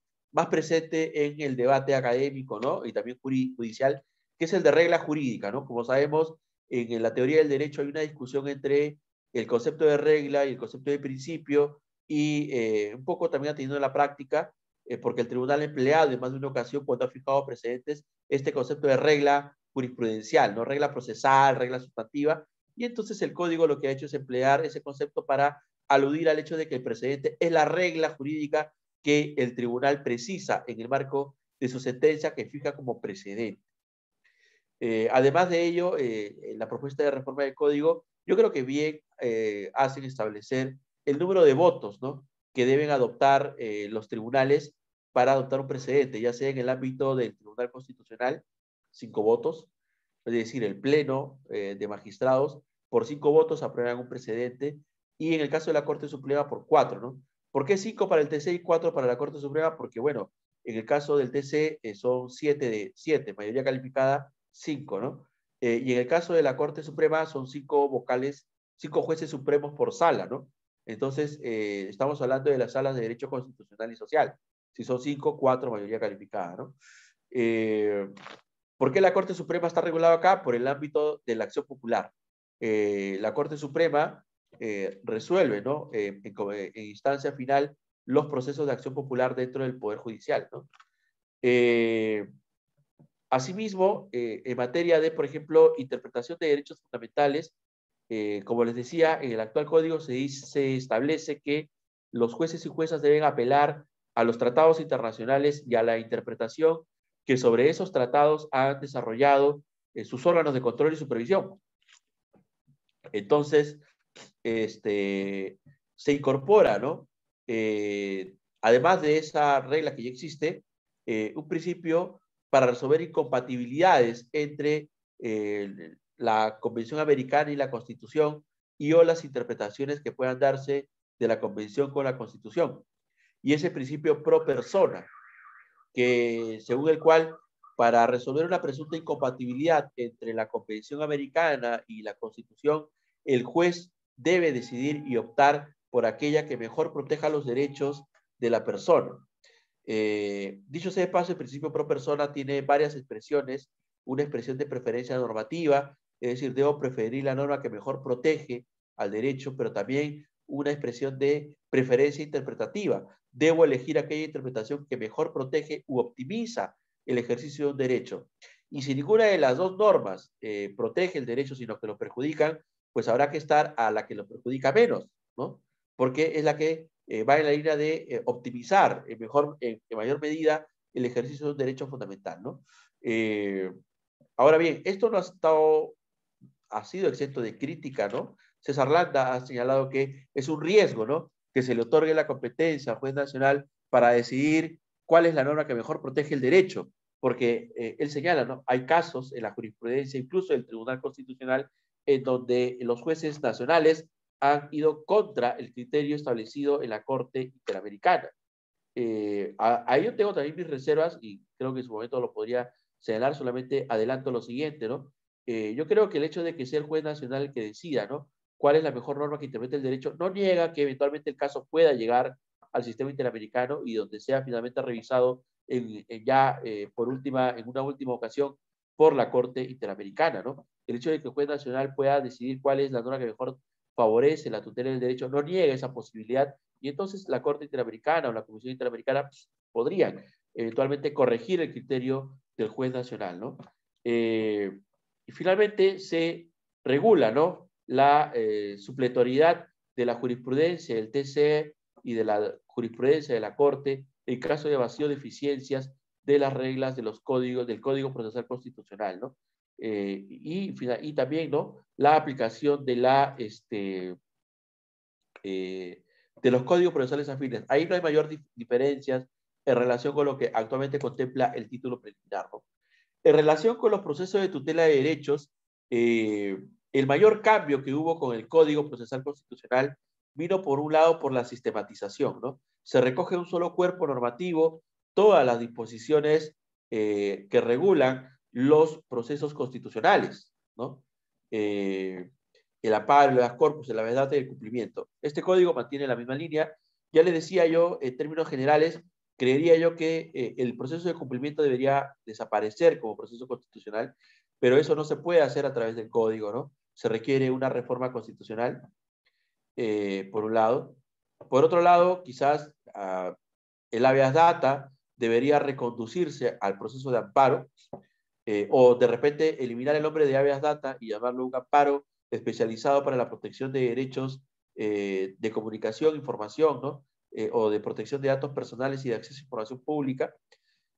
presente en el debate académico, ¿no?, y también judicial, que es el de regla jurídica, ¿no? Como sabemos, en la teoría del derecho hay una discusión entre el concepto de regla y el concepto de principio, y un poco también atendiendo en la práctica, porque el tribunal ha empleado en más de una ocasión, cuando ha fijado precedentes, este concepto de regla jurisprudencial, ¿no? Regla procesal, regla sustantiva, y entonces el código lo que ha hecho es emplear ese concepto para aludir al hecho de que el precedente es la regla jurídica que el tribunal precisa en el marco de su sentencia que fija como precedente. Además de ello, la propuesta de reforma del código, yo creo que bien hacen establecer el número de votos, ¿no?, que deben adoptar los tribunales para adoptar un precedente, ya sea en el ámbito del Tribunal Constitucional, 5 votos, es decir, el Pleno de Magistrados, por 5 votos aprueban un precedente, y en el caso de la Corte Suprema, por 4, ¿no? ¿Por qué 5 para el TC y 4 para la Corte Suprema? Porque, bueno, en el caso del TC son 7 de 7, mayoría calificada, 5, ¿no? Y en el caso de la Corte Suprema son 5 vocales, 5 jueces supremos por sala, ¿no? Entonces, estamos hablando de las salas de Derecho Constitucional y Social. Si son 5, 4, mayoría calificada, ¿no? ¿Por qué la Corte Suprema está regulada acá? Por el ámbito de la acción popular. La Corte Suprema resuelve, ¿no?, en instancia final los procesos de acción popular dentro del Poder Judicial, ¿no? Asimismo, en materia de, por ejemplo, interpretación de derechos fundamentales, como les decía, en el actual código se establece que los jueces y juezas deben apelar a los tratados internacionales y a la interpretación que sobre esos tratados han desarrollado sus órganos de control y supervisión. Entonces, se incorpora, ¿no? Además de esa regla que ya existe, un principio para resolver incompatibilidades entre la Convención Americana y la Constitución, y o las interpretaciones que puedan darse de la Convención con la Constitución. Y ese principio pro persona, que según el cual, para resolver una presunta incompatibilidad entre la Convención Americana y la Constitución, el juez debe decidir y optar por aquella que mejor proteja los derechos de la persona. Dicho sea de paso, el principio pro persona tiene varias expresiones: una expresión de preferencia normativa, es decir, debo preferir la norma que mejor protege al derecho, pero también una expresión de preferencia interpretativa, debo elegir aquella interpretación que mejor protege u optimiza el ejercicio de un derecho. Y si ninguna de las dos normas protege el derecho, sino que lo perjudican, pues habrá que estar a la que lo perjudica menos, ¿no? Porque es la que va en la línea de optimizar en mayor medida el ejercicio de un derecho fundamental, ¿no? Ahora bien, esto no ha sido exento de crítica, ¿no? César Landa ha señalado que es un riesgo, ¿no?, que se le otorgue la competencia al juez nacional para decidir cuál es la norma que mejor protege el derecho, porque él señala, ¿no?, hay casos en la jurisprudencia, incluso del Tribunal Constitucional, en donde los jueces nacionales han ido contra el criterio establecido en la Corte Interamericana. Ahí yo tengo también mis reservas, y creo que en su momento lo podría señalar. Solamente adelanto lo siguiente, ¿no? Yo creo que el hecho de que sea el juez nacional el que decida, ¿no?, cuál es la mejor norma que interprete el derecho, no niega que eventualmente el caso pueda llegar al sistema interamericano y donde sea finalmente revisado en una última ocasión por la Corte Interamericana, ¿no? El hecho de que el juez nacional pueda decidir cuál es la norma que mejor favorece la tutela del derecho no niega esa posibilidad, y entonces la Corte Interamericana o la Comisión Interamericana podrían eventualmente corregir el criterio del juez nacional, ¿no? Y finalmente se regula, ¿no?, la supletoriedad de la jurisprudencia del TCE y de la jurisprudencia de la Corte en caso de vacío de deficiencias de las reglas de los códigos, del Código Procesal Constitucional, ¿no? Y también, ¿no?, la aplicación de de los códigos procesales afines. Ahí no hay mayor diferencias en relación con lo que actualmente contempla el título preliminar, ¿no? En relación con los procesos de tutela de derechos, el mayor cambio que hubo con el Código Procesal Constitucional vino, por un lado, por la sistematización, ¿no? Se recoge en un solo cuerpo normativo todas las disposiciones que regulan los procesos constitucionales, ¿no? El amparo, el habeas corpus, el habeas data y el cumplimiento. Este código mantiene la misma línea. Ya le decía yo, en términos generales, creería yo que el proceso de cumplimiento debería desaparecer como proceso constitucional, pero eso no se puede hacer a través del código, ¿no? Se requiere una reforma constitucional, por un lado. Por otro lado, quizás el habeas data debería reconducirse al proceso de amparo, o de repente eliminar el nombre de habeas data y llamarlo un amparo especializado para la protección de derechos de comunicación, información, ¿no? O de protección de datos personales y de acceso a información pública,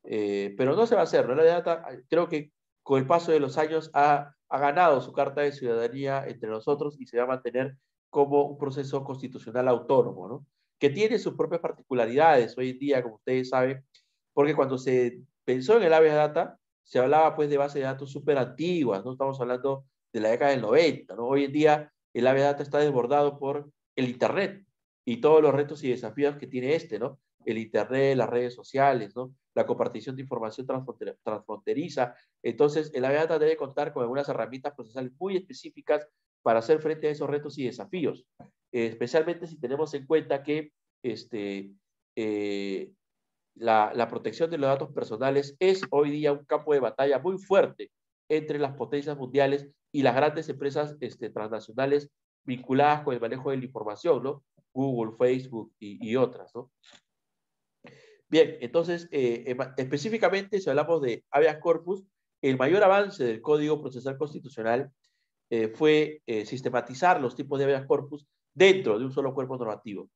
pero no se va a hacer, ¿no? La data, creo que con el paso de los años ha ganado su carta de ciudadanía entre nosotros y se va a mantener como un proceso constitucional autónomo, ¿no? Que tiene sus propias particularidades hoy en día, como ustedes saben, porque cuando se pensó en el habeas data, se hablaba pues de bases de datos súper antiguas, no estamos hablando de la década del 90, ¿no? Hoy en día el habeas data está desbordado por el Internet y todos los retos y desafíos que tiene ¿no? El Internet, las redes sociales, ¿no? La compartición de información transfronteriza. Entonces, el habeas data debe contar con algunas herramientas procesales muy específicas para hacer frente a esos retos y desafíos, especialmente si tenemos en cuenta que la protección de los datos personales es hoy día un campo de batalla muy fuerte entre las potencias mundiales y las grandes empresas transnacionales vinculadas con el manejo de la información, ¿no? Google, Facebook y otras, ¿no? Bien, entonces, específicamente, si hablamos de habeas corpus, el mayor avance del Código Procesal Constitucional fue sistematizar los tipos de habeas corpus dentro de un solo cuerpo normativo.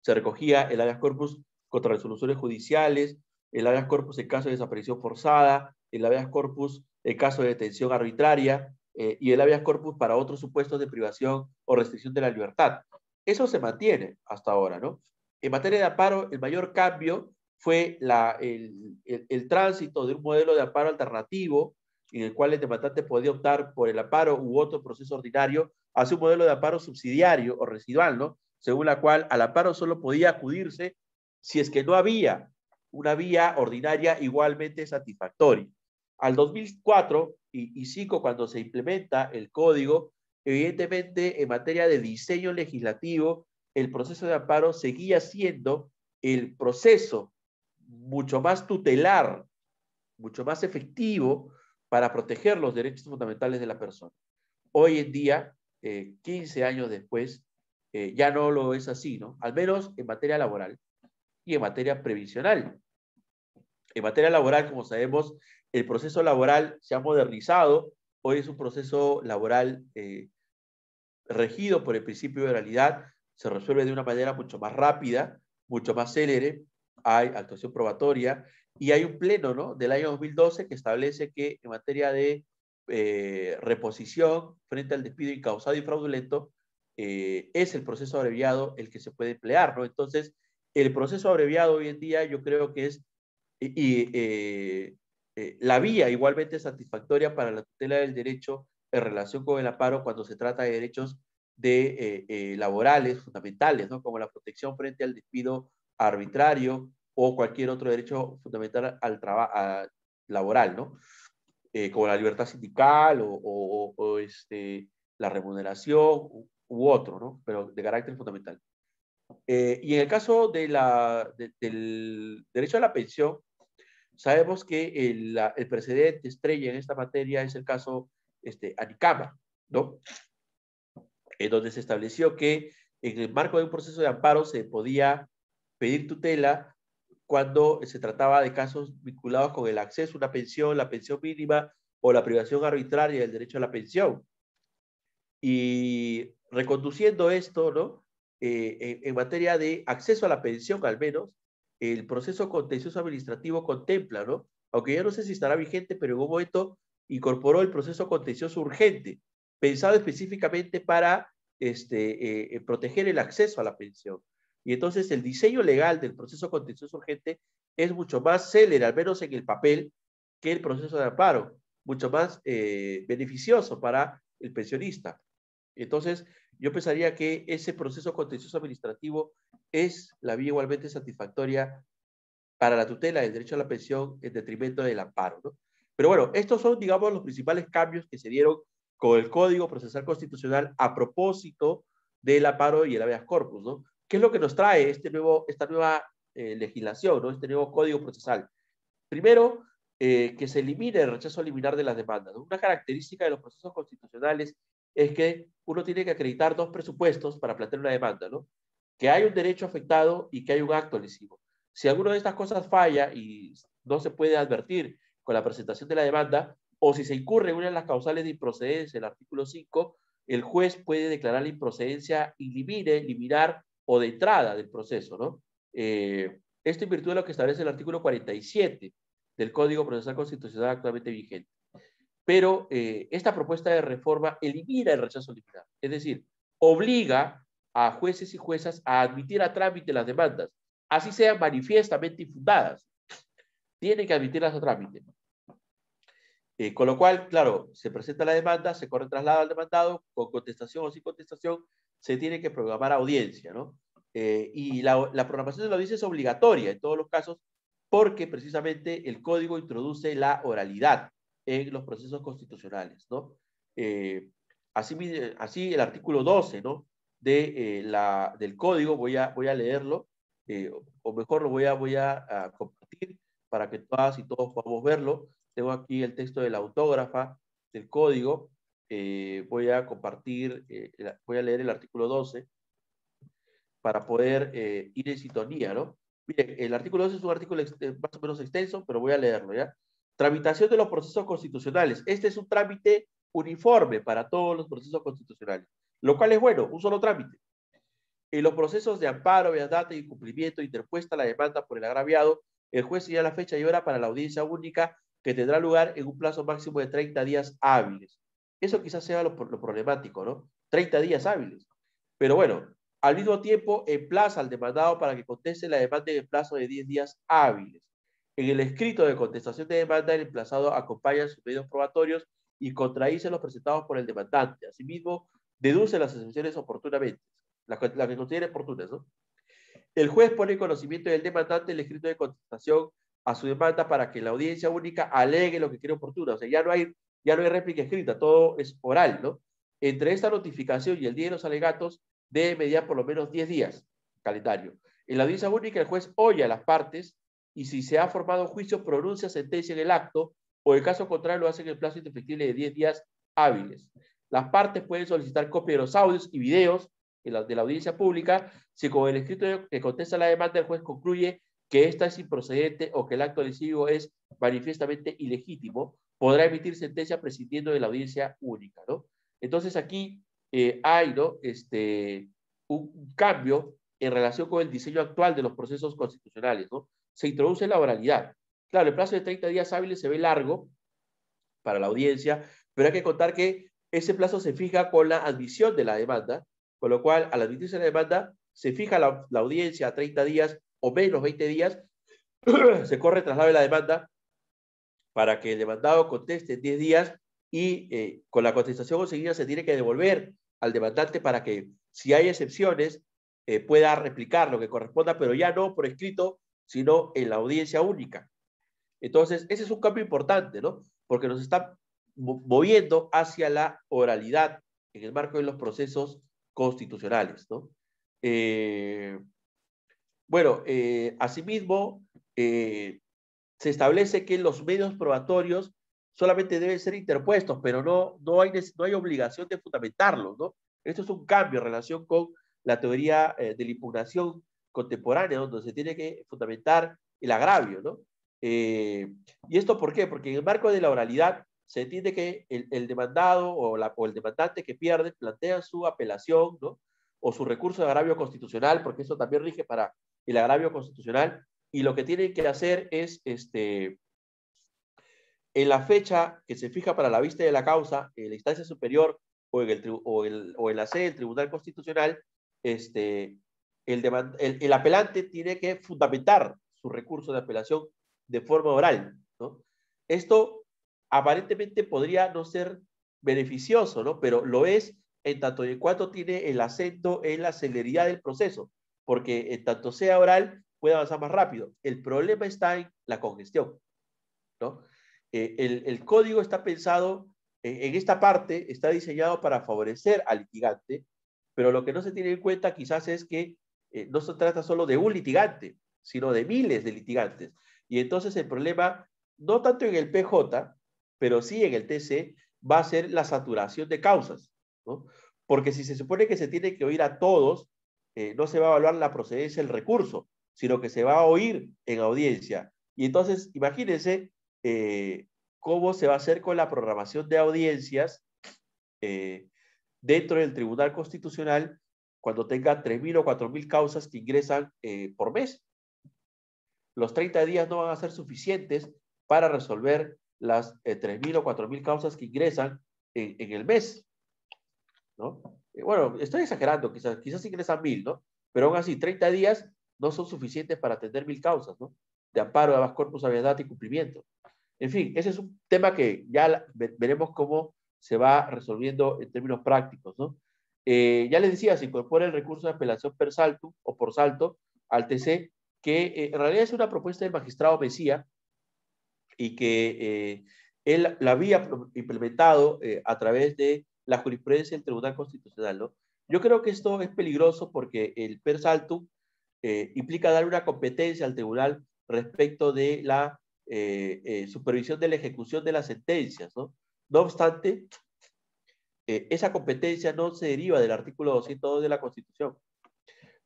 Se recogía el habeas corpus contra resoluciones judiciales, el habeas corpus en caso de desaparición forzada, el habeas corpus en caso de detención arbitraria y el habeas corpus para otros supuestos de privación o restricción de la libertad. Eso se mantiene hasta ahora, ¿no? En materia de amparo, el mayor cambio fue el tránsito de un modelo de amparo alternativo en el cual el demandante podía optar por el amparo u otro proceso ordinario hacia un modelo de amparo subsidiario o residual, ¿no? Según la cual al amparo solo podía acudirse si es que no había una vía ordinaria igualmente satisfactoria. Al 2004 y 2005, cuando se implementa el código, evidentemente en materia de diseño legislativo, el proceso de amparo seguía siendo el proceso mucho más tutelar, mucho más efectivo para proteger los derechos fundamentales de la persona. Hoy en día, 15 años después, ya no lo es así, ¿no? Al menos en materia laboral y en materia previsional. En materia laboral, como sabemos, el proceso laboral se ha modernizado. Hoy es un proceso laboral regido por el principio de oralidad, se resuelve de una manera mucho más rápida, mucho más célere, hay actuación probatoria y hay un pleno, ¿no?, del año 2012 que establece que en materia de reposición frente al despido incausado y fraudulento, es el proceso abreviado el que se puede emplear, ¿no? Entonces, el proceso abreviado hoy en día yo creo que es la vía igualmente satisfactoria para la tutela del derecho en relación con el amparo cuando se trata de derechos laborales fundamentales, ¿no? Como la protección frente al despido arbitrario o cualquier otro derecho fundamental al trabajo laboral, ¿no? Como la libertad sindical o la remuneración u otro, ¿no? Pero de carácter fundamental. Y en el caso del derecho a la pensión, sabemos que el precedente estrella en esta materia es el caso Anicama, ¿no? En donde se estableció que en el marco de un proceso de amparo se podía pedir tutela cuando se trataba de casos vinculados con el acceso a una pensión, la pensión mínima o la privación arbitraria del derecho a la pensión. Y reconduciendo esto, ¿no? En materia de acceso a la pensión, al menos, el proceso contencioso administrativo contempla, ¿no? Aunque ya no sé si estará vigente, pero en un momento incorporó el proceso contencioso urgente, pensado específicamente para proteger el acceso a la pensión. Y entonces el diseño legal del proceso contencioso urgente es mucho más célere, al menos en el papel, que el proceso de amparo, mucho más beneficioso para el pensionista. Entonces, yo pensaría que ese proceso contencioso administrativo es la vía igualmente satisfactoria para la tutela del derecho a la pensión en detrimento del amparo, ¿no? Pero bueno, estos son, digamos, los principales cambios que se dieron con el Código Procesal Constitucional a propósito del amparo y el habeas corpus, ¿no? ¿Qué es lo que nos trae esta nueva legislación, ¿no? Este nuevo Código Procesal? Primero, que se elimine el rechazo liminar de las demandas, ¿no? Una característica de los procesos constitucionales es que uno tiene que acreditar dos presupuestos para plantear una demanda, ¿no? Que hay un derecho afectado y que hay un acto lesivo. Si alguna de estas cosas falla y no se puede advertir con la presentación de la demanda, o si se incurre en una de las causales de improcedencia, el artículo 5, el juez puede declarar la improcedencia liminar o de entrada del proceso, ¿no? Esto en virtud de lo que establece el artículo 47 del Código Procesal Constitucional actualmente vigente. Pero esta propuesta de reforma elimina el rechazo liminar, es decir, obliga a jueces y juezas a admitir a trámite las demandas, así sean manifiestamente infundadas. Tienen que admitirlas a trámite. Con lo cual, claro, se presenta la demanda, se corre traslado al demandado, con contestación o sin contestación, se tiene que programar audiencia, ¿no? Y la programación de la audiencia es obligatoria en todos los casos porque precisamente el código introduce la oralidad en los procesos constitucionales, ¿no? Así el artículo 12, ¿no? Del código, voy a leerlo, o mejor lo voy a compartir para que todas y todos podamos verlo. Tengo aquí el texto de la autógrafa del código. Voy a compartir, voy a leer el artículo 12 para poder ir en sintonía, ¿no? Miren, el artículo 12 es un artículo más o menos extenso, pero voy a leerlo, ¿ya? Tramitación de los procesos constitucionales. Este es un trámite uniforme para todos los procesos constitucionales, lo cual es bueno, un solo trámite. En los procesos de amparo, data y cumplimiento interpuesta la demanda por el agraviado, el juez señala fecha y hora para la audiencia única que tendrá lugar en un plazo máximo de 30 días hábiles. Eso quizás sea lo problemático, ¿no? 30 días hábiles. Pero bueno, al mismo tiempo emplaza al demandado para que conteste la demanda en el plazo de 10 días hábiles. En el escrito de contestación de demanda, el emplazado acompaña sus medios probatorios y contradice los presentados por el demandante. Asimismo, deduce las excepciones oportunamente, las que considere oportunas, ¿no? El juez pone en conocimiento del demandante el escrito de contestación a su demanda para que la audiencia única alegue lo que quiere oportuno. O sea, ya no hay réplica escrita, todo es oral, ¿no? Entre esta notificación y el día de los alegatos debe mediar por lo menos 10 días, calendario. En la audiencia única, el juez oye a las partes y si se ha formado juicio, pronuncia sentencia en el acto o en caso contrario lo hace en el plazo indefectible de 10 días hábiles. Las partes pueden solicitar copia de los audios y videos de la audiencia pública si con el escrito que contesta la demanda el juez concluye que ésta es improcedente o que el acto lesivo es manifiestamente ilegítimo, podrá emitir sentencia prescindiendo de la audiencia única, ¿no? Entonces aquí hay, ¿no? Un cambio en relación con el diseño actual de los procesos constitucionales, ¿no? Se introduce la oralidad. Claro, el plazo de 30 días hábiles se ve largo para la audiencia, pero hay que contar que ese plazo se fija con la admisión de la demanda, con lo cual al admitirse la demanda se fija la audiencia a 30 días o menos 20 días, se corre traslado de la demanda para que el demandado conteste en 10 días y con la contestación conseguida se tiene que devolver al demandante para que si hay excepciones pueda replicar lo que corresponda, pero ya no por escrito, sino en la audiencia única. Entonces, ese es un cambio importante, ¿no? Porque nos está moviendo hacia la oralidad en el marco de los procesos constitucionales, ¿no? Asimismo, se establece que los medios probatorios solamente deben ser interpuestos, pero no hay obligación de fundamentarlos, ¿no? Esto es un cambio en relación con la teoría de la impugnación contemporánea, donde se tiene que fundamentar el agravio, ¿no? ¿Y esto por qué? Porque en el marco de la oralidad se entiende que el demandado o el demandante que pierde plantea su apelación, ¿no? O su recurso de agravio constitucional, porque eso también rige para el agravio constitucional, y lo que tienen que hacer es, en la fecha que se fija para la vista de la causa, en la instancia superior o en la sede del Tribunal Constitucional, el apelante tiene que fundamentar su recurso de apelación de forma oral, ¿no? Esto aparentemente podría no ser beneficioso, ¿no? Pero lo es en tanto y en cuanto tiene el acento en la celeridad del proceso, porque en tanto sea oral puede avanzar más rápido. El problema está en la congestión, ¿no? El código está pensado, en esta parte, está diseñado para favorecer al litigante, pero lo que no se tiene en cuenta quizás es que no se trata solo de un litigante, sino de miles de litigantes. Y entonces el problema, no tanto en el PJ, pero sí en el TC, va a ser la saturación de causas, ¿no? Porque si se supone que se tiene que oír a todos, no se va a evaluar la procedencia del recurso, sino que se va a oír en audiencia. Y entonces, imagínense cómo se va a hacer con la programación de audiencias eh, dentro del Tribunal Constitucional cuando tenga 3.000 o 4.000 causas que ingresan por mes. Los 30 días no van a ser suficientes para resolver las 3.000 o 4.000 causas que ingresan en el mes, ¿no? Bueno, estoy exagerando, quizás ingresan 1.000, ¿no? Pero aún así, 30 días no son suficientes para atender 1.000 causas, ¿no? De amparo, habeas corpus, habeas data y cumplimiento. En fin, ese es un tema que ya veremos cómo se va resolviendo en términos prácticos, ¿no? Ya les decía, se incorpora el recurso de apelación per saltum o por salto al TC, que en realidad es una propuesta del magistrado Mesía y que él la había implementado a través de la jurisprudencia del Tribunal Constitucional, ¿no? Yo creo que esto es peligroso porque el per saltum implica dar una competencia al tribunal respecto de la supervisión de la ejecución de las sentencias, ¿no? No obstante, esa competencia no se deriva del artículo 202 de la Constitución.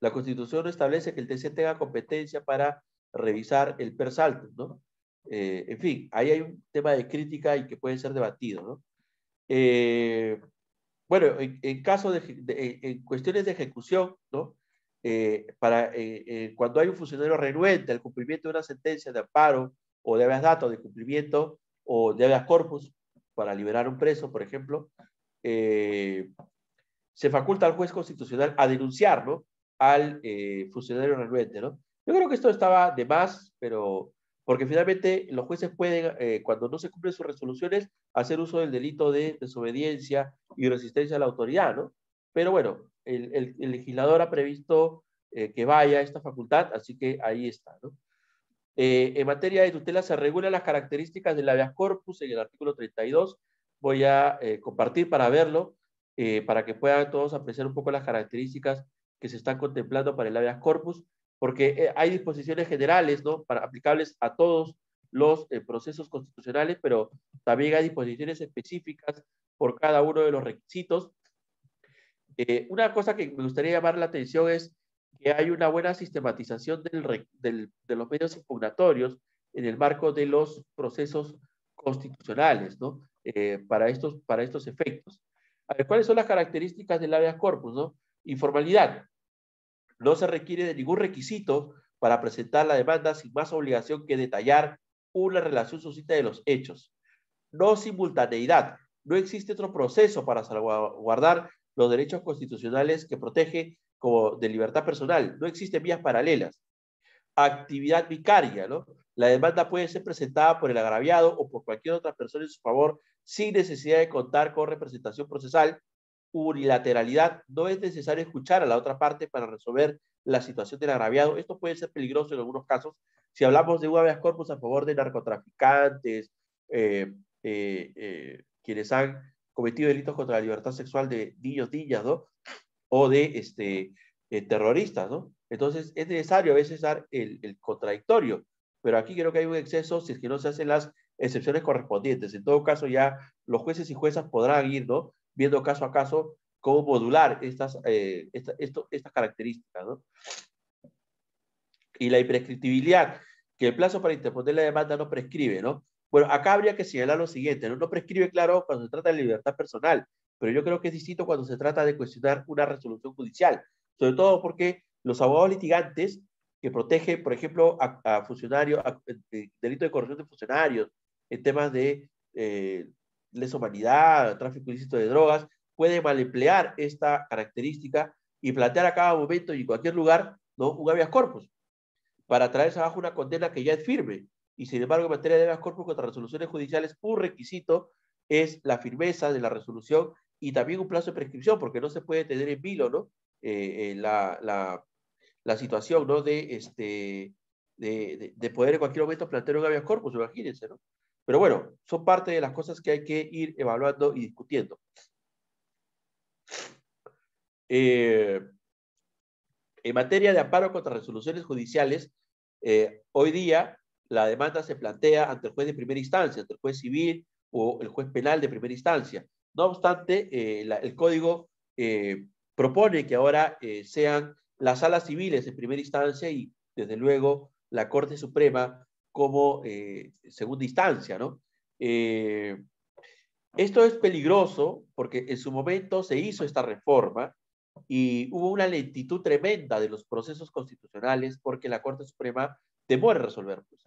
La Constitución no establece que el TC tenga competencia para revisar el per saltum, ¿no? En fin, ahí hay un tema de crítica y que puede ser debatido, ¿no? Bueno, en caso en cuestiones de ejecución, ¿no? Cuando hay un funcionario renuente al cumplimiento de una sentencia de amparo o de habeas data, de cumplimiento o de habeas corpus para liberar un preso, por ejemplo, se faculta al juez constitucional a denunciar, ¿no? Al funcionario renuente, ¿no? Yo creo que esto estaba de más, pero porque finalmente los jueces pueden, cuando no se cumplen sus resoluciones, hacer uso del delito de desobediencia y resistencia a la autoridad, ¿no? Pero bueno, el legislador ha previsto que vaya esta facultad, así que ahí está, ¿no? En materia de tutela se regulan las características del habeas corpus en el artículo 32. Voy a compartir para verlo, para que puedan todos apreciar un poco las características que se están contemplando para el habeas corpus, porque hay disposiciones generales, ¿no? Aplicables a todos los procesos constitucionales, pero también hay disposiciones específicas por cada uno de los requisitos. Una cosa que me gustaría llamar la atención es que hay una buena sistematización de los medios impugnatorios en el marco de los procesos constitucionales, ¿no? Para estos efectos. A ver, ¿cuáles son las características del habeas corpus, ¿no? Informalidad. No se requiere de ningún requisito para presentar la demanda sin más obligación que detallar una relación suscita de los hechos. No simultaneidad. No existe otro proceso para salvaguardar los derechos constitucionales que protege como de libertad personal. No existen vías paralelas. Actividad vicaria, ¿no? La demanda puede ser presentada por el agraviado o por cualquier otra persona en su favor sin necesidad de contar con representación procesal. Unilateralidad. No es necesario escuchar a la otra parte para resolver la situación del agraviado. Esto puede ser peligroso en algunos casos. Si hablamos de un habeas corpus a favor de narcotraficantes, quienes han cometido delitos contra la libertad sexual de niños, niñas, ¿no? O de terroristas, ¿no? Entonces es necesario a veces dar el contradictorio, pero aquí creo que hay un exceso si es que no se hacen las excepciones correspondientes. En todo caso ya los jueces y juezas podrán ir, ¿no? Viendo caso a caso cómo modular estas características, ¿no? Y la imprescriptibilidad, que el plazo para interponer la demanda no prescribe, ¿no? Bueno, acá habría que señalar lo siguiente, ¿no? No prescribe, claro, cuando se trata de libertad personal, pero yo creo que es distinto cuando se trata de cuestionar una resolución judicial, sobre todo porque los abogados litigantes que protegen, por ejemplo, a funcionarios, delito de corrupción de funcionarios, en temas de lesa humanidad, tráfico ilícito de drogas, pueden malemplear esta característica y plantear a cada momento y en cualquier lugar, ¿no?, un habeas corpus para traerse abajo una condena que ya es firme. Y sin embargo, en materia de habeas corpus contra resoluciones judiciales, un requisito es la firmeza de la resolución y también un plazo de prescripción, porque no se puede tener en vilo, ¿no? La situación, ¿no? De poder en cualquier momento plantear un habeas corpus, imagínense, ¿no? Pero bueno, son parte de las cosas que hay que ir evaluando y discutiendo. En materia de amparo contra resoluciones judiciales, hoy día la demanda se plantea ante el juez de primera instancia, ante el juez civil o el juez penal de primera instancia. No obstante, el código propone que ahora sean las salas civiles en primera instancia y, desde luego, la Corte Suprema como segunda instancia, ¿no? Esto es peligroso porque en su momento se hizo esta reforma y hubo una lentitud tremenda de los procesos constitucionales porque la Corte Suprema demora en resolver, pues,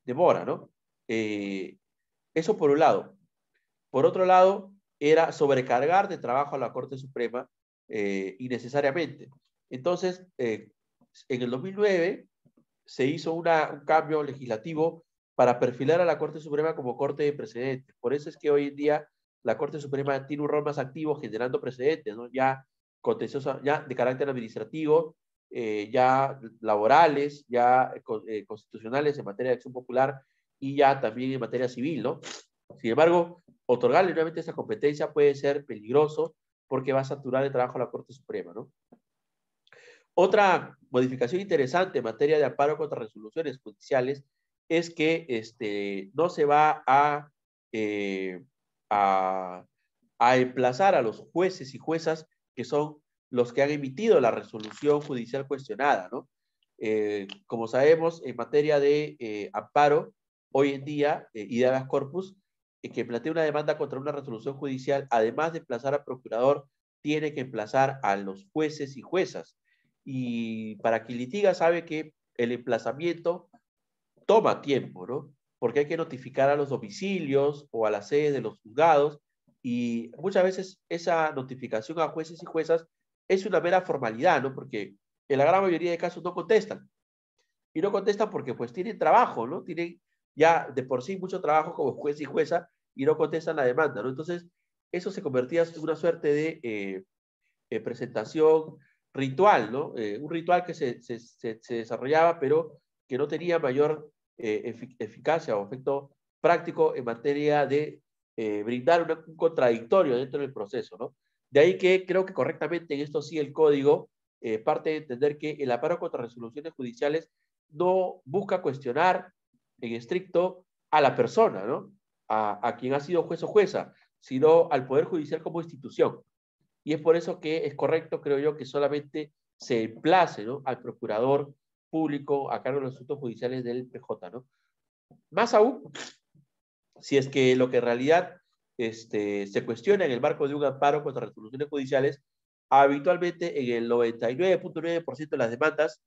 demora, ¿no? Eso por un lado. Por otro lado, era sobrecargar de trabajo a la Corte Suprema innecesariamente. Entonces, en el 2009 se hizo un cambio legislativo para perfilar a la Corte Suprema como Corte de precedentes. Por eso es que hoy en día la Corte Suprema tiene un rol más activo generando precedentes, ¿no? Ya contencioso, ya de carácter administrativo, ya laborales, ya constitucionales en materia de acción popular y ya también en materia civil, ¿no? Sin embargo, otorgarle nuevamente esa competencia puede ser peligroso porque va a saturar el trabajo a la Corte Suprema, ¿no? Otra modificación interesante en materia de amparo contra resoluciones judiciales es que no se va eh, a, a emplazar a los jueces y juezas que son los que han emitido la resolución judicial cuestionada, ¿no? Como sabemos, en materia de amparo, hoy en día, y de habeas corpus, que plantea una demanda contra una resolución judicial, además de emplazar al procurador, tiene que emplazar a los jueces y juezas. Y para quien litiga sabe que el emplazamiento toma tiempo, ¿no? Porque hay que notificar a los domicilios o a las sedes de los juzgados y muchas veces esa notificación a jueces y juezas es una mera formalidad, ¿no? Porque en la gran mayoría de casos no contestan. Y no contestan porque pues tienen trabajo, ¿no? Tienen ya de por sí mucho trabajo como juez y jueza y no contestan la demanda, ¿no? Entonces, eso se convertía en una suerte de presentación ritual, ¿no? Un ritual que se desarrollaba, pero que no tenía mayor eficacia o efecto práctico en materia de brindar un contradictorio dentro del proceso, ¿no? De ahí que creo que correctamente en esto sí el código parte de entender que el amparo contra resoluciones judiciales no busca cuestionar en estricto a la persona, ¿no? A quien ha sido juez o jueza, sino al Poder Judicial como institución. Y es por eso que es correcto, creo yo, que solamente se emplace, ¿no?, al procurador público a cargo de los asuntos judiciales del PJ, ¿no? Más aún, si es que lo que en realidad se cuestiona en el marco de un amparo contra resoluciones judiciales, habitualmente en el 99.9% de las demandas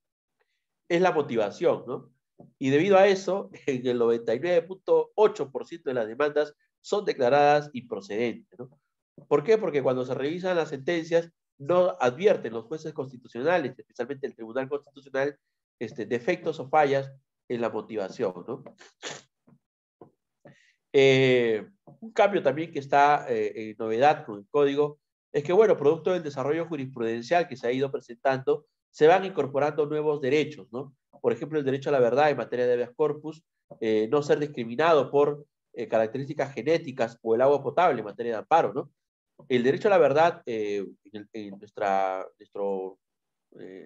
es la motivación, ¿no? Y debido a eso, en el 99.8% de las demandas son declaradas improcedentes, ¿no? ¿Por qué? Porque cuando se revisan las sentencias, no advierten los jueces constitucionales, especialmente el Tribunal Constitucional, defectos o fallas en la motivación, ¿no? Un cambio también que está en novedad con el código es que, bueno, producto del desarrollo jurisprudencial que se ha ido presentando, se van incorporando nuevos derechos, ¿no? Por ejemplo, el derecho a la verdad en materia de habeas corpus, no ser discriminado por características genéticas o el agua potable en materia de amparo, ¿no? El derecho a la verdad en nuestro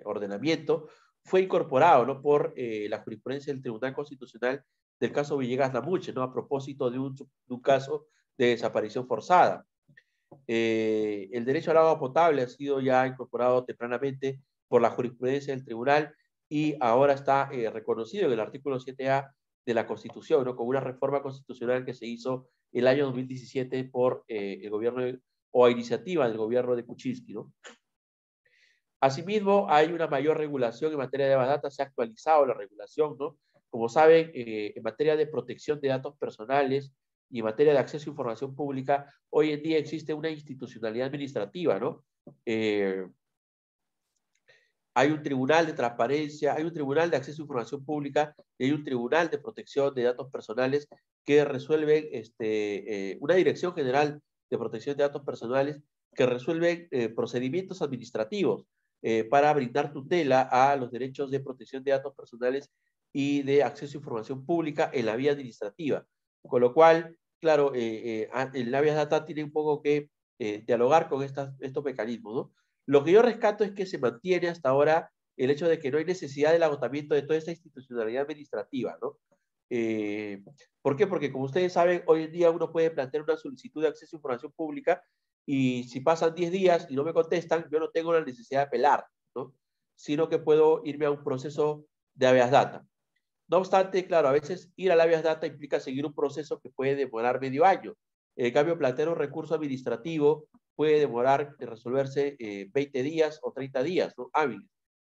ordenamiento fue incorporado, ¿no?, por la jurisprudencia del Tribunal Constitucional del caso Villegas Lamuche, ¿no?, a propósito de un caso de desaparición forzada. El derecho al agua potable ha sido ya incorporado tempranamente por la jurisprudencia del tribunal y ahora está reconocido en el artículo 7A de la Constitución, ¿no? Con una reforma constitucional que se hizo el año 2017 por el gobierno, o a iniciativa del gobierno de Kuczynski, ¿no? Asimismo, hay una mayor regulación en materia de data, se ha actualizado la regulación, ¿no? Como saben, en materia de protección de datos personales y en materia de acceso a información pública, hoy en día existe una institucionalidad administrativa, ¿no? Hay un tribunal de transparencia, hay un tribunal de acceso a información pública y hay un tribunal de protección de datos personales que resuelven, una dirección general de protección de datos personales que resuelven procedimientos administrativos para brindar tutela a los derechos de protección de datos personales y de acceso a información pública en la vía administrativa. Con lo cual, claro, el habeas data tiene un poco que dialogar con estos mecanismos, ¿no? Lo que yo rescato es que se mantiene hasta ahora el hecho de que no hay necesidad del agotamiento de toda esta institucionalidad administrativa, ¿no? ¿Por qué? Porque como ustedes saben, hoy en día uno puede plantear una solicitud de acceso a información pública y si pasan 10 días y no me contestan, yo no tengo la necesidad de apelar, ¿no? Sino que puedo irme a un proceso de habeas data. No obstante, claro, a veces ir al habeas data implica seguir un proceso que puede demorar medio año. En cambio, plantear un recurso administrativo puede demorar de resolverse 20 días o 30 días, ¿no? Hábiles.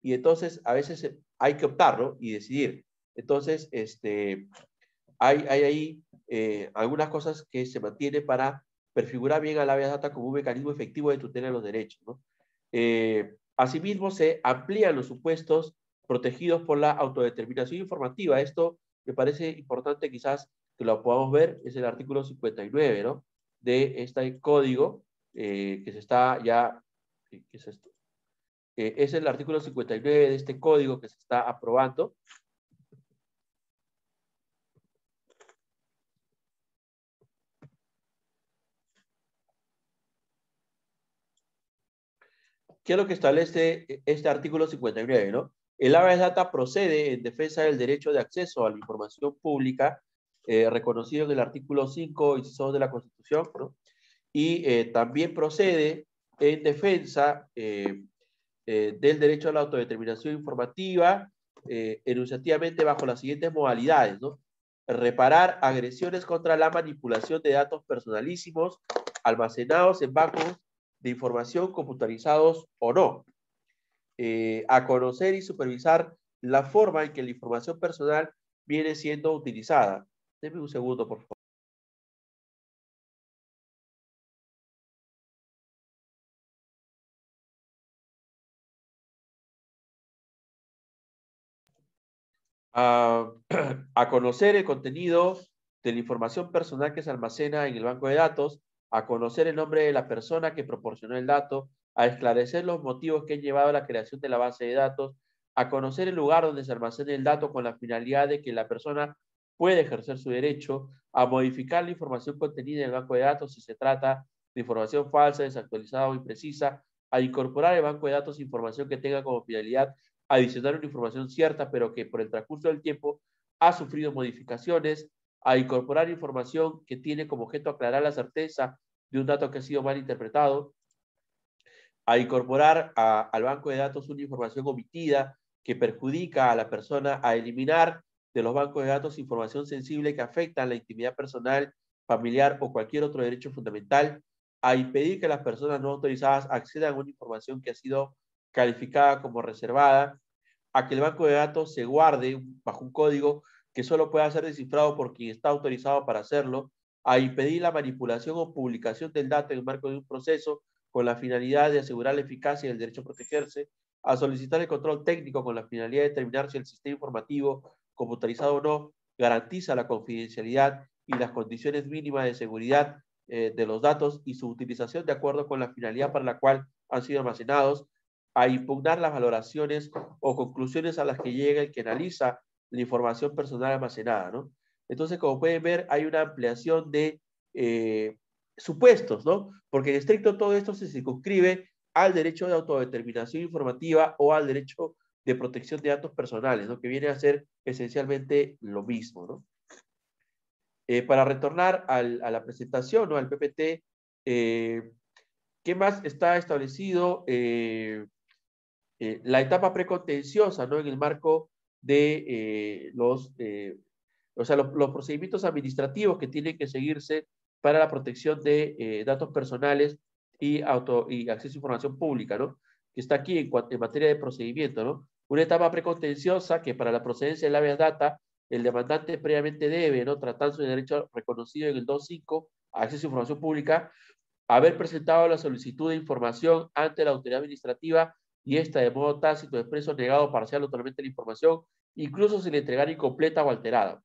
Y entonces, a veces hay que optar, ¿no? Y decidir. Entonces, hay ahí algunas cosas que se mantienen para prefigurar bien al habeas data como un mecanismo efectivo de tutela de los derechos, ¿no? Asimismo, se amplían los supuestos protegidos por la autodeterminación informativa. Esto me parece importante quizás que lo podamos ver, es el artículo 59, ¿no? De este código que se está ya, ¿qué es esto? Es el artículo 59 de este código que se está aprobando. ¿Qué es lo que establece este artículo 59, ¿no? El habeas data procede en defensa del derecho de acceso a la información pública, reconocido en el artículo 5 y 6 de la Constitución, ¿no? Y también procede en defensa del derecho a la autodeterminación informativa, enunciativamente bajo las siguientes modalidades, ¿no? Reparar agresiones contra la manipulación de datos personalísimos almacenados en bancos de información computarizados o no. A conocer y supervisar la forma en que la información personal viene siendo utilizada. Deme un segundo, por favor. A, a conocer el contenido de la información personal que se almacena en el banco de datos, a conocer el nombre de la persona que proporcionó el dato, a esclarecer los motivos que han llevado a la creación de la base de datos, a conocer el lugar donde se almacena el dato con la finalidad de que la persona pueda ejercer su derecho, a modificar la información contenida en el banco de datos si se trata de información falsa, desactualizada o imprecisa, a incorporar al banco de datos información que tenga como finalidad adicionar una información cierta, pero que por el transcurso del tiempo ha sufrido modificaciones, a incorporar información que tiene como objeto aclarar la certeza de un dato que ha sido mal interpretado, a incorporar al banco de datos una información omitida que perjudica a la persona, a eliminar de los bancos de datos información sensible que afecta a la intimidad personal, familiar o cualquier otro derecho fundamental, a impedir que las personas no autorizadas accedan a una información que ha sido calificada como reservada, a que el banco de datos se guarde bajo un código que solo pueda ser descifrado por quien está autorizado para hacerlo, a impedir la manipulación o publicación del dato en el marco de un proceso con la finalidad de asegurar la eficacia del derecho a protegerse, a solicitar el control técnico con la finalidad de determinar si el sistema informativo, computarizado o no, garantiza la confidencialidad y las condiciones mínimas de seguridad de los datos y su utilización de acuerdo con la finalidad para la cual han sido almacenados, a impugnar las valoraciones o conclusiones a las que llega el que analiza la información personal almacenada, ¿no? Entonces, como pueden ver, hay una ampliación de supuestos, ¿no? Porque en estricto todo esto se circunscribe al derecho de autodeterminación informativa o al derecho de protección de datos personales, ¿no? Que viene a ser esencialmente lo mismo, ¿no? Para retornar a la presentación, ¿no? Al PPT, ¿qué más está establecido? La etapa precontenciosa, ¿no? En el marco de los procedimientos administrativos que tienen que seguirse para la protección de datos personales y acceso a información pública, ¿no? Que está aquí en materia de procedimiento, ¿no? Una etapa precontenciosa que para la procedencia del habeas data, el demandante previamente debe, ¿no? Tratándose de derecho reconocido en el 2.5, acceso a información pública, haber presentado la solicitud de información ante la autoridad administrativa y esta de modo tácito, expreso, negado parcial o totalmente la información, incluso si le entregara incompleta o alterada.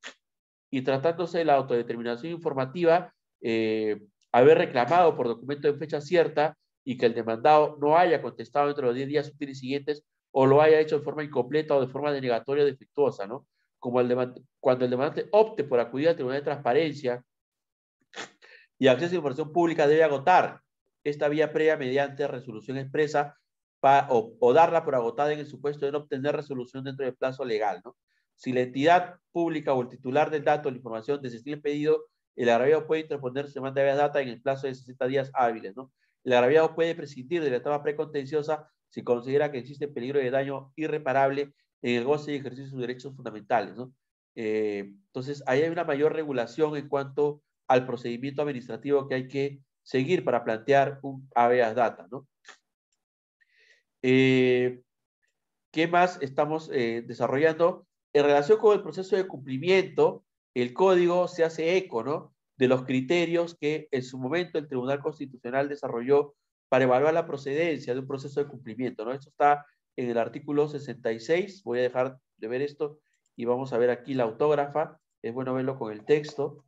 Y tratándose de la autodeterminación informativa, haber reclamado por documento en fecha cierta y que el demandado no haya contestado dentro de los 10 días útiles siguientes o lo haya hecho de forma incompleta o de forma denegatoria o defectuosa, ¿no? Como cuando el demandante opte por acudir al Tribunal de Transparencia y acceso a información pública, debe agotar esta vía previa mediante resolución expresa o darla por agotada en el supuesto de no obtener resolución dentro del plazo legal, ¿no? Si la entidad pública o el titular del dato o la información desestime el pedido, el agraviado puede interponer su demanda de habeas data en el plazo de 60 días hábiles, ¿no? El agraviado puede prescindir de la etapa precontenciosa si considera que existe peligro de daño irreparable en el goce y ejercicio de sus derechos fundamentales, ¿no? Entonces, ahí hay una mayor regulación en cuanto al procedimiento administrativo que hay que seguir para plantear un habeas data, ¿no? ¿Qué más estamos desarrollando? En relación con el proceso de cumplimiento, el código se hace eco, ¿no? De los criterios que en su momento el Tribunal Constitucional desarrolló para evaluar la procedencia de un proceso de cumplimiento, ¿no? Esto está en el artículo 66. Voy a dejar de ver esto y vamos a ver aquí la autógrafa. Es bueno verlo con el texto.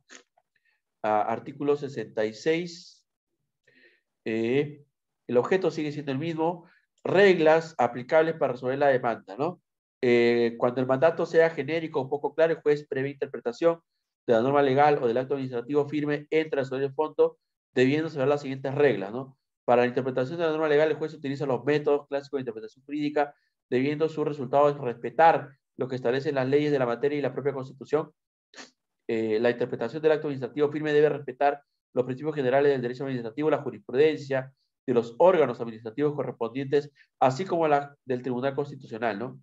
Artículo 66. El objeto sigue siendo el mismo. Reglas aplicables para resolver la demanda, ¿no? Cuando el mandato sea genérico o poco claro, el juez previa interpretación de la norma legal o del acto administrativo firme entra a resolver el fondo, debiendo saber las siguientes reglas, ¿no? Para la interpretación de la norma legal, el juez utiliza los métodos clásicos de interpretación jurídica, debiendo su resultado respetar lo que establecen las leyes de la materia y la propia Constitución. La interpretación del acto administrativo firme debe respetar los principios generales del derecho administrativo, la jurisprudencia de los órganos administrativos correspondientes, así como la del Tribunal Constitucional, ¿no?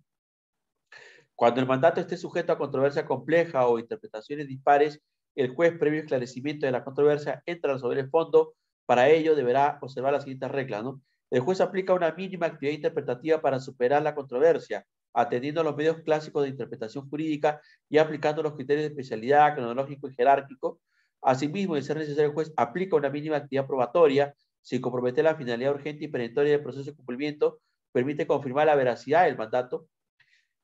Cuando el mandato esté sujeto a controversia compleja o interpretaciones dispares, el juez, previo esclarecimiento de la controversia, entra a resolver el fondo. Para ello, deberá observar las siguientes reglas, ¿no? El juez aplica una mínima actividad interpretativa para superar la controversia, atendiendo a los medios clásicos de interpretación jurídica y aplicando los criterios de especialidad, cronológico y jerárquico. Asimismo, de ser necesario, el juez aplica una mínima actividad probatoria sin comprometer la finalidad urgente y perentoria del proceso de cumplimiento, permite confirmar la veracidad del mandato.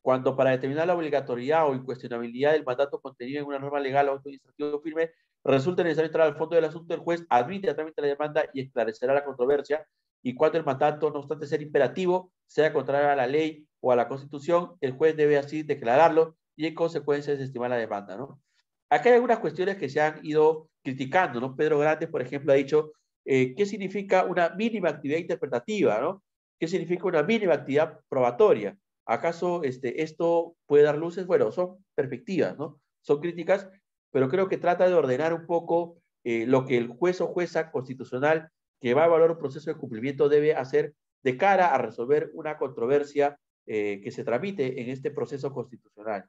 Cuando para determinar la obligatoriedad o incuestionabilidad del mandato contenido en una norma legal o administrativo firme, resulta necesario entrar al fondo del asunto, el juez admite a trámite la demanda y esclarecerá la controversia. Y cuando el mandato, no obstante ser imperativo, sea contrario a la ley o a la Constitución, el juez debe así declararlo y en consecuencia desestimar la demanda, ¿no? Acá hay algunas cuestiones que se han ido criticando, ¿no? Pedro Grandes, por ejemplo, ha dicho, ¿qué significa una mínima actividad interpretativa, ¿no? ¿Qué significa una mínima actividad probatoria? ¿Acaso esto puede dar luces? Bueno, son perspectivas, ¿no? Son críticas, pero creo que trata de ordenar un poco lo que el juez o jueza constitucional que va a evaluar un proceso de cumplimiento debe hacer de cara a resolver una controversia que se tramite en este proceso constitucional.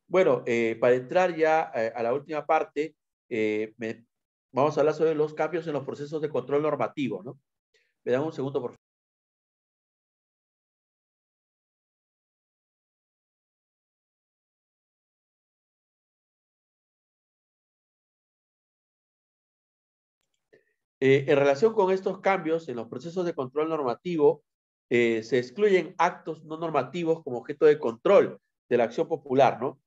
Bueno, para entrar ya a la última parte, vamos a hablar sobre los cambios en los procesos de control normativo, ¿no? Me dan un segundo, por favor. En relación con estos cambios en los procesos de control normativo, se excluyen actos no normativos como objeto de control de la acción popular, ¿no?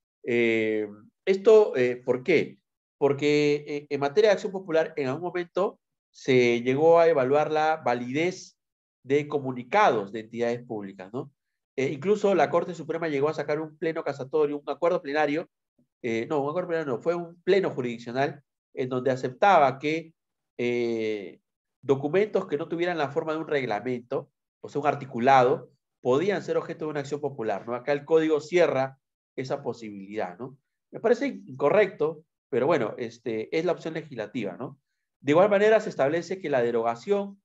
¿Por qué? Porque en materia de acción popular, en algún momento se llegó a evaluar la validez de comunicados de entidades públicas, ¿no? Incluso la Corte Suprema llegó a sacar un pleno casatorio, un acuerdo plenario, un acuerdo plenario no, fue un pleno jurisdiccional en donde aceptaba que documentos que no tuvieran la forma de un reglamento, o sea, un articulado, podían ser objeto de una acción popular, ¿no? Acá el código cierra esa posibilidad, ¿no? Me parece incorrecto, pero bueno, es la opción legislativa, ¿no? De igual manera se establece que la derogación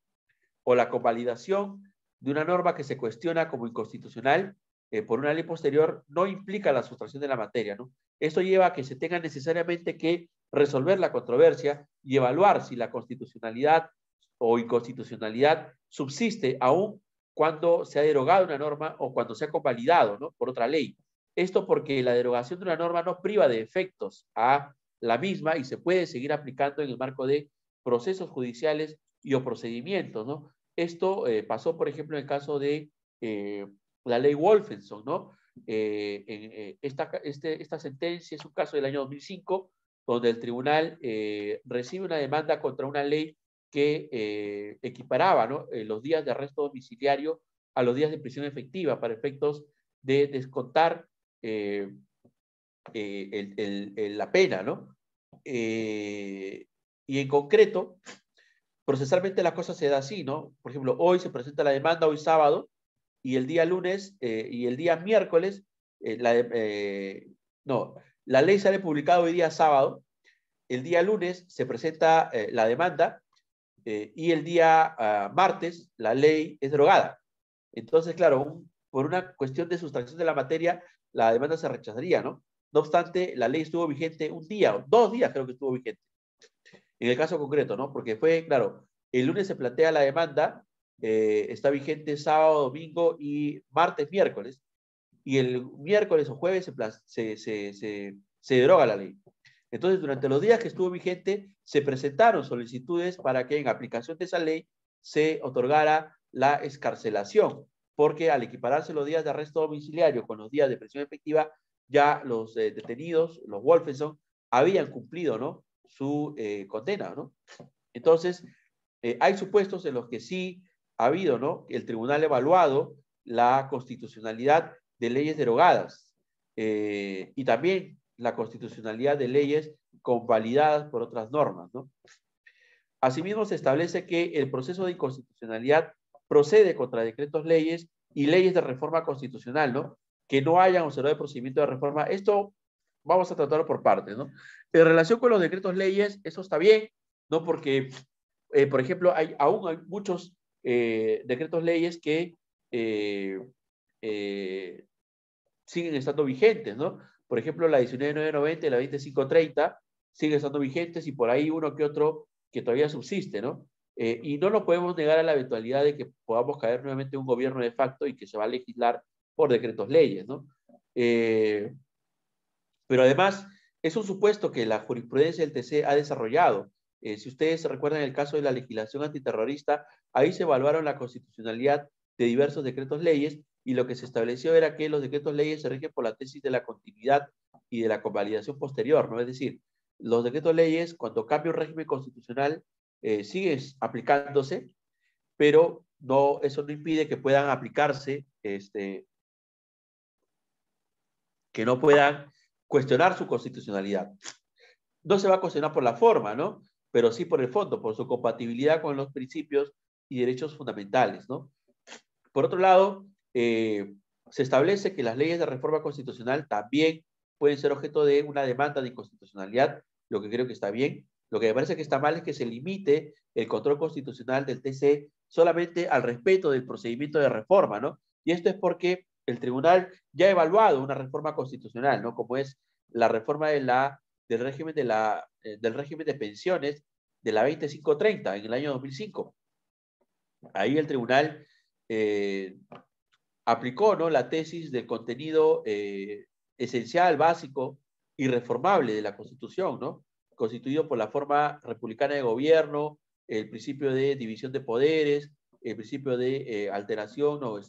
o la convalidación de una norma que se cuestiona como inconstitucional por una ley posterior no implica la sustracción de la materia, ¿no? Esto lleva a que se tenga necesariamente que resolver la controversia y evaluar si la constitucionalidad o inconstitucionalidad subsiste aún cuando se ha derogado una norma o cuando se ha convalidado, ¿no?, por otra ley. Esto porque la derogación de una norma no priva de efectos a la misma y se puede seguir aplicando en el marco de procesos judiciales y o procedimientos, ¿no? Esto pasó, por ejemplo, en el caso de la ley Wolfenson, ¿no? Esta sentencia es un caso del año 2005, donde el tribunal recibe una demanda contra una ley que equiparaba, ¿no?, los días de arresto domiciliario a los días de prisión efectiva para efectos de descontar la pena, ¿no? Y en concreto, procesalmente la cosa se da así, ¿no? Por ejemplo, hoy se presenta la demanda, hoy sábado, y el día lunes y el día miércoles, la ley sale publicada hoy día sábado, el día lunes se presenta la demanda y el día martes la ley es derogada. Entonces, claro, por una cuestión de sustracción de la materia, la demanda se rechazaría, ¿no? No obstante, la ley estuvo vigente un día, o 2 días creo que estuvo vigente, en el caso concreto, ¿no? Porque fue, claro, el lunes se plantea la demanda, está vigente sábado, domingo y martes, miércoles, y el miércoles o jueves se deroga la ley. Entonces, durante los días que estuvo vigente, se presentaron solicitudes para que en aplicación de esa ley se otorgara la excarcelación, porque al equipararse los días de arresto domiciliario con los días de prisión efectiva, ya los detenidos, los Wolfenson, habían cumplido, ¿no?, su condena, ¿no? Entonces, hay supuestos en los que sí ha habido, ¿no?, el tribunal ha evaluado la constitucionalidad de leyes derogadas y también la constitucionalidad de leyes convalidadas por otras normas, ¿no? Asimismo, se establece que el proceso de inconstitucionalidad procede contra decretos leyes y leyes de reforma constitucional, ¿no?, que no hayan observado el procedimiento de reforma. Esto vamos a tratarlo por partes, ¿no? En relación con los decretos leyes, eso está bien, ¿no? Porque, por ejemplo, aún hay muchos decretos leyes que siguen estando vigentes, ¿no? Por ejemplo, la 19.990 y la 2530 siguen estando vigentes y por ahí uno que otro que todavía subsiste, ¿no? Y no nos podemos negar a la eventualidad de que podamos caer nuevamente en un gobierno de facto y que se va a legislar por decretos leyes, ¿no? Pero además, es un supuesto que la jurisprudencia del TC ha desarrollado. Si ustedes se recuerdan el caso de la legislación antiterrorista, ahí se evaluaron la constitucionalidad de diversos decretos leyes y lo que se estableció era que los decretos leyes se rigen por la tesis de la continuidad y de la convalidación posterior, ¿no? Es decir, los decretos leyes, cuando cambia un régimen constitucional, siguen aplicándose, pero no, eso no impide que puedan aplicarse, que no puedan cuestionar su constitucionalidad. No se va a cuestionar por la forma, ¿no?, pero sí por el fondo, por su compatibilidad con los principios y derechos fundamentales, ¿no? Por otro lado, se establece que las leyes de reforma constitucional también pueden ser objeto de una demanda de inconstitucionalidad, lo que creo que está bien. Lo que me parece que está mal es que se limite el control constitucional del TC solamente al respeto del procedimiento de reforma, ¿no? Y esto es porque el tribunal ya ha evaluado una reforma constitucional, ¿no?, como es la reforma del régimen de pensiones de la 2530 en el año 2005. Ahí el tribunal aplicó, ¿no?, la tesis del contenido esencial, básico, irreformable de la Constitución, ¿no?, constituido por la forma republicana de gobierno, el principio de división de poderes, el principio de alteración o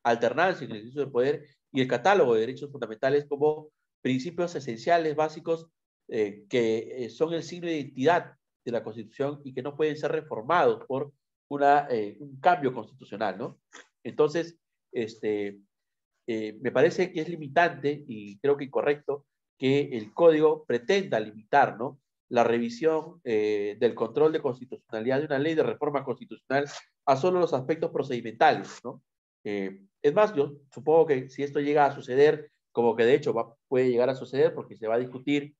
alternancia en el ejercicio del poder y el catálogo de derechos fundamentales como principios esenciales, básicos, que son el signo de identidad de la Constitución y que no pueden ser reformados por un cambio constitucional, ¿no? Entonces, me parece que es limitante y creo que incorrecto que el código pretenda limitar, ¿no?, la revisión del control de constitucionalidad de una ley de reforma constitucional a solo los aspectos procedimentales, ¿no? Es más, yo supongo que si esto llega a suceder, como que de hecho puede llegar a suceder porque se va a discutir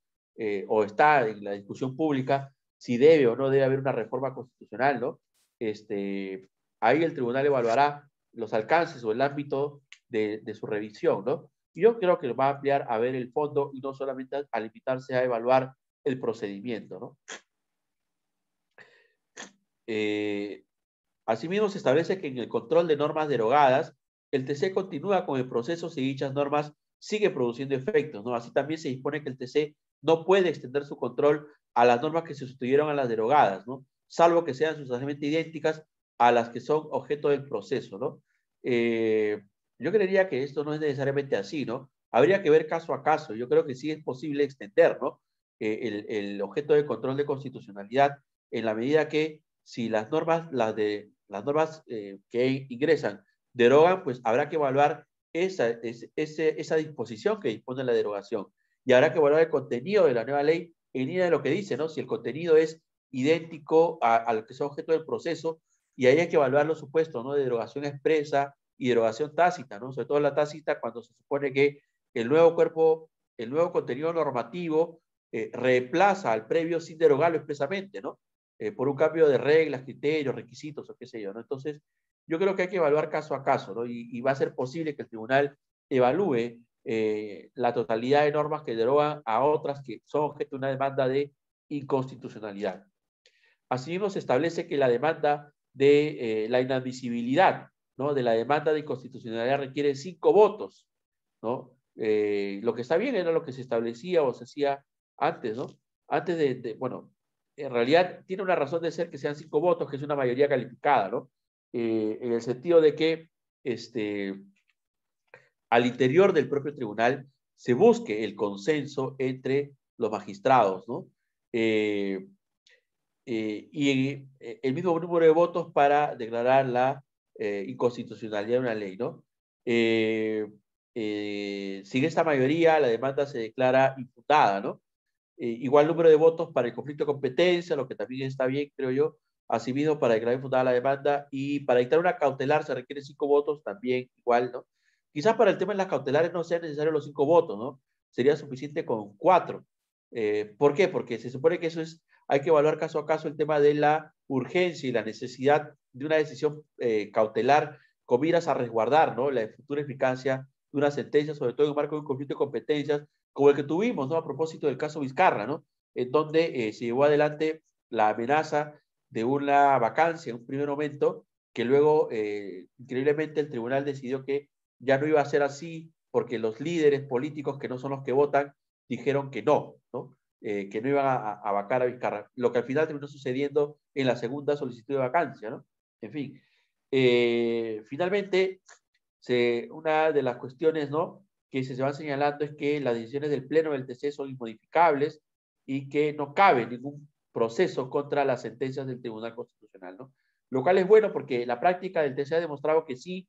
o está en la discusión pública si debe o no debe haber una reforma constitucional, ¿no? Ahí el tribunal evaluará los alcances o el ámbito de su revisión, ¿no? Y yo creo que va a ampliar a ver el fondo y no solamente a limitarse a evaluar el procedimiento, ¿no? Asimismo, se establece que en el control de normas derogadas, el TC continúa con el proceso si dichas normas siguen produciendo efectos, ¿no? Así también se dispone que el TC no puede extender su control a las normas que se sustituyeron a las derogadas, ¿no? Salvo que sean sustancialmente idénticas a las que son objeto del proceso, ¿no? Yo creería que esto no es necesariamente así, ¿no? Habría que ver caso a caso. Yo creo que sí es posible extender, ¿no? El objeto de control de constitucionalidad en la medida que si las normas, que ingresan derogan, pues habrá que evaluar esa disposición que dispone la derogación. Y habrá que evaluar el contenido de la nueva ley en línea de lo que dice, ¿no? Si el contenido es idéntico a lo que es objeto del proceso, y ahí hay que evaluar los supuestos, ¿no? De derogación expresa y derogación tácita, ¿no? Sobre todo la tácita cuando se supone que el nuevo contenido normativo reemplaza al previo sin derogarlo expresamente, ¿no? Por un cambio de reglas, criterios, requisitos o qué sé yo, ¿no? Entonces, yo creo que hay que evaluar caso a caso, ¿no? Y va a ser posible que el tribunal evalúe la totalidad de normas que derogan a otras que son objeto de una demanda de inconstitucionalidad. Asimismo, se establece que la demanda de la inadmisibilidad, ¿no? De la demanda de inconstitucionalidad requiere 5 votos, ¿no? Lo que está bien era lo que se establecía o se hacía antes, ¿no? Antes bueno, en realidad tiene una razón de ser que sean 5 votos, que es una mayoría calificada, ¿no? En el sentido de que al interior del propio tribunal se busque el consenso entre los magistrados, ¿no? Y el mismo número de votos para declarar la inconstitucionalidad de una ley, ¿no? Sin esta mayoría, la demanda se declara imputada, ¿no? Igual número de votos para el conflicto de competencia, lo que también está bien, creo yo. Asimismo, para declarar imputada la demanda y para dictar una cautelar se requieren 5 votos, también igual, ¿no? Quizás para el tema de las cautelares no sean necesarios los 5 votos, ¿no? Sería suficiente con 4. ¿Por qué? Porque se supone que hay que evaluar caso a caso el tema de la urgencia y la necesidad de una decisión cautelar con miras a resguardar, ¿no? La futura eficacia de una sentencia, sobre todo en el marco de un conflicto de competencias, como el que tuvimos, ¿no? A propósito del caso Vizcarra, ¿no? En donde se llevó adelante la amenaza de una vacancia en un primer momento, que luego, increíblemente, el tribunal decidió que ya no iba a ser así, porque los líderes políticos, que no son los que votan, dijeron que no, ¿no? Que no iban a vacar a Vizcarra, lo que al final terminó sucediendo en la segunda solicitud de vacancia, ¿no? En fin, finalmente, una de las cuestiones, ¿no? Que se van señalando es que las decisiones del Pleno del TC son inmodificables y que no cabe ningún proceso contra las sentencias del Tribunal Constitucional, ¿no? Lo cual es bueno porque la práctica del TC ha demostrado que sí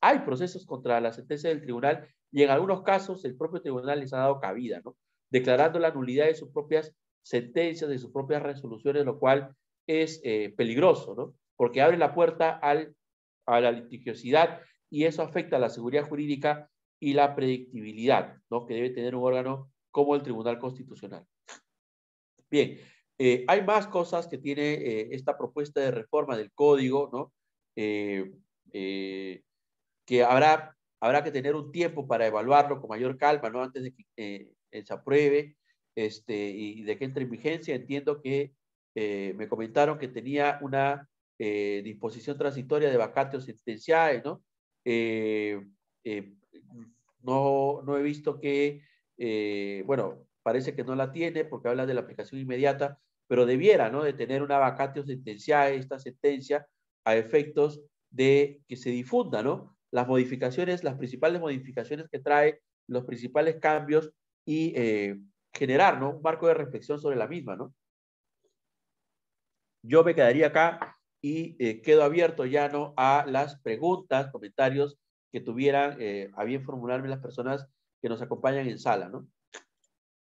hay procesos contra la sentencia del tribunal y en algunos casos el propio tribunal les ha dado cabida, ¿no? Declarando la nulidad de sus propias sentencias, de sus propias resoluciones, lo cual es peligroso, ¿no? Porque abre la puerta a la litigiosidad y eso afecta a la seguridad jurídica y la predictibilidad, ¿no? Que debe tener un órgano como el Tribunal Constitucional. Bien, hay más cosas que tiene esta propuesta de reforma del código, ¿no? Que habrá que tener un tiempo para evaluarlo con mayor calma, ¿no? Antes de que se apruebe y de que entre en vigencia. Entiendo que me comentaron que tenía una disposición transitoria de vacatio sentenciae, ¿no? Eh, eh, no he visto que, bueno, parece que no la tiene porque habla de la aplicación inmediata, pero debiera, ¿no? De tener una vacatio sentenciae, esta sentencia, a efectos de que se difunda, ¿no? Las modificaciones, las principales modificaciones que trae, los principales cambios y generar, ¿no? Un marco de reflexión sobre la misma, ¿no? Yo me quedaría acá y quedo abierto ya, ¿no? A las preguntas, comentarios que tuvieran a bien formularme las personas que nos acompañan en sala, ¿no?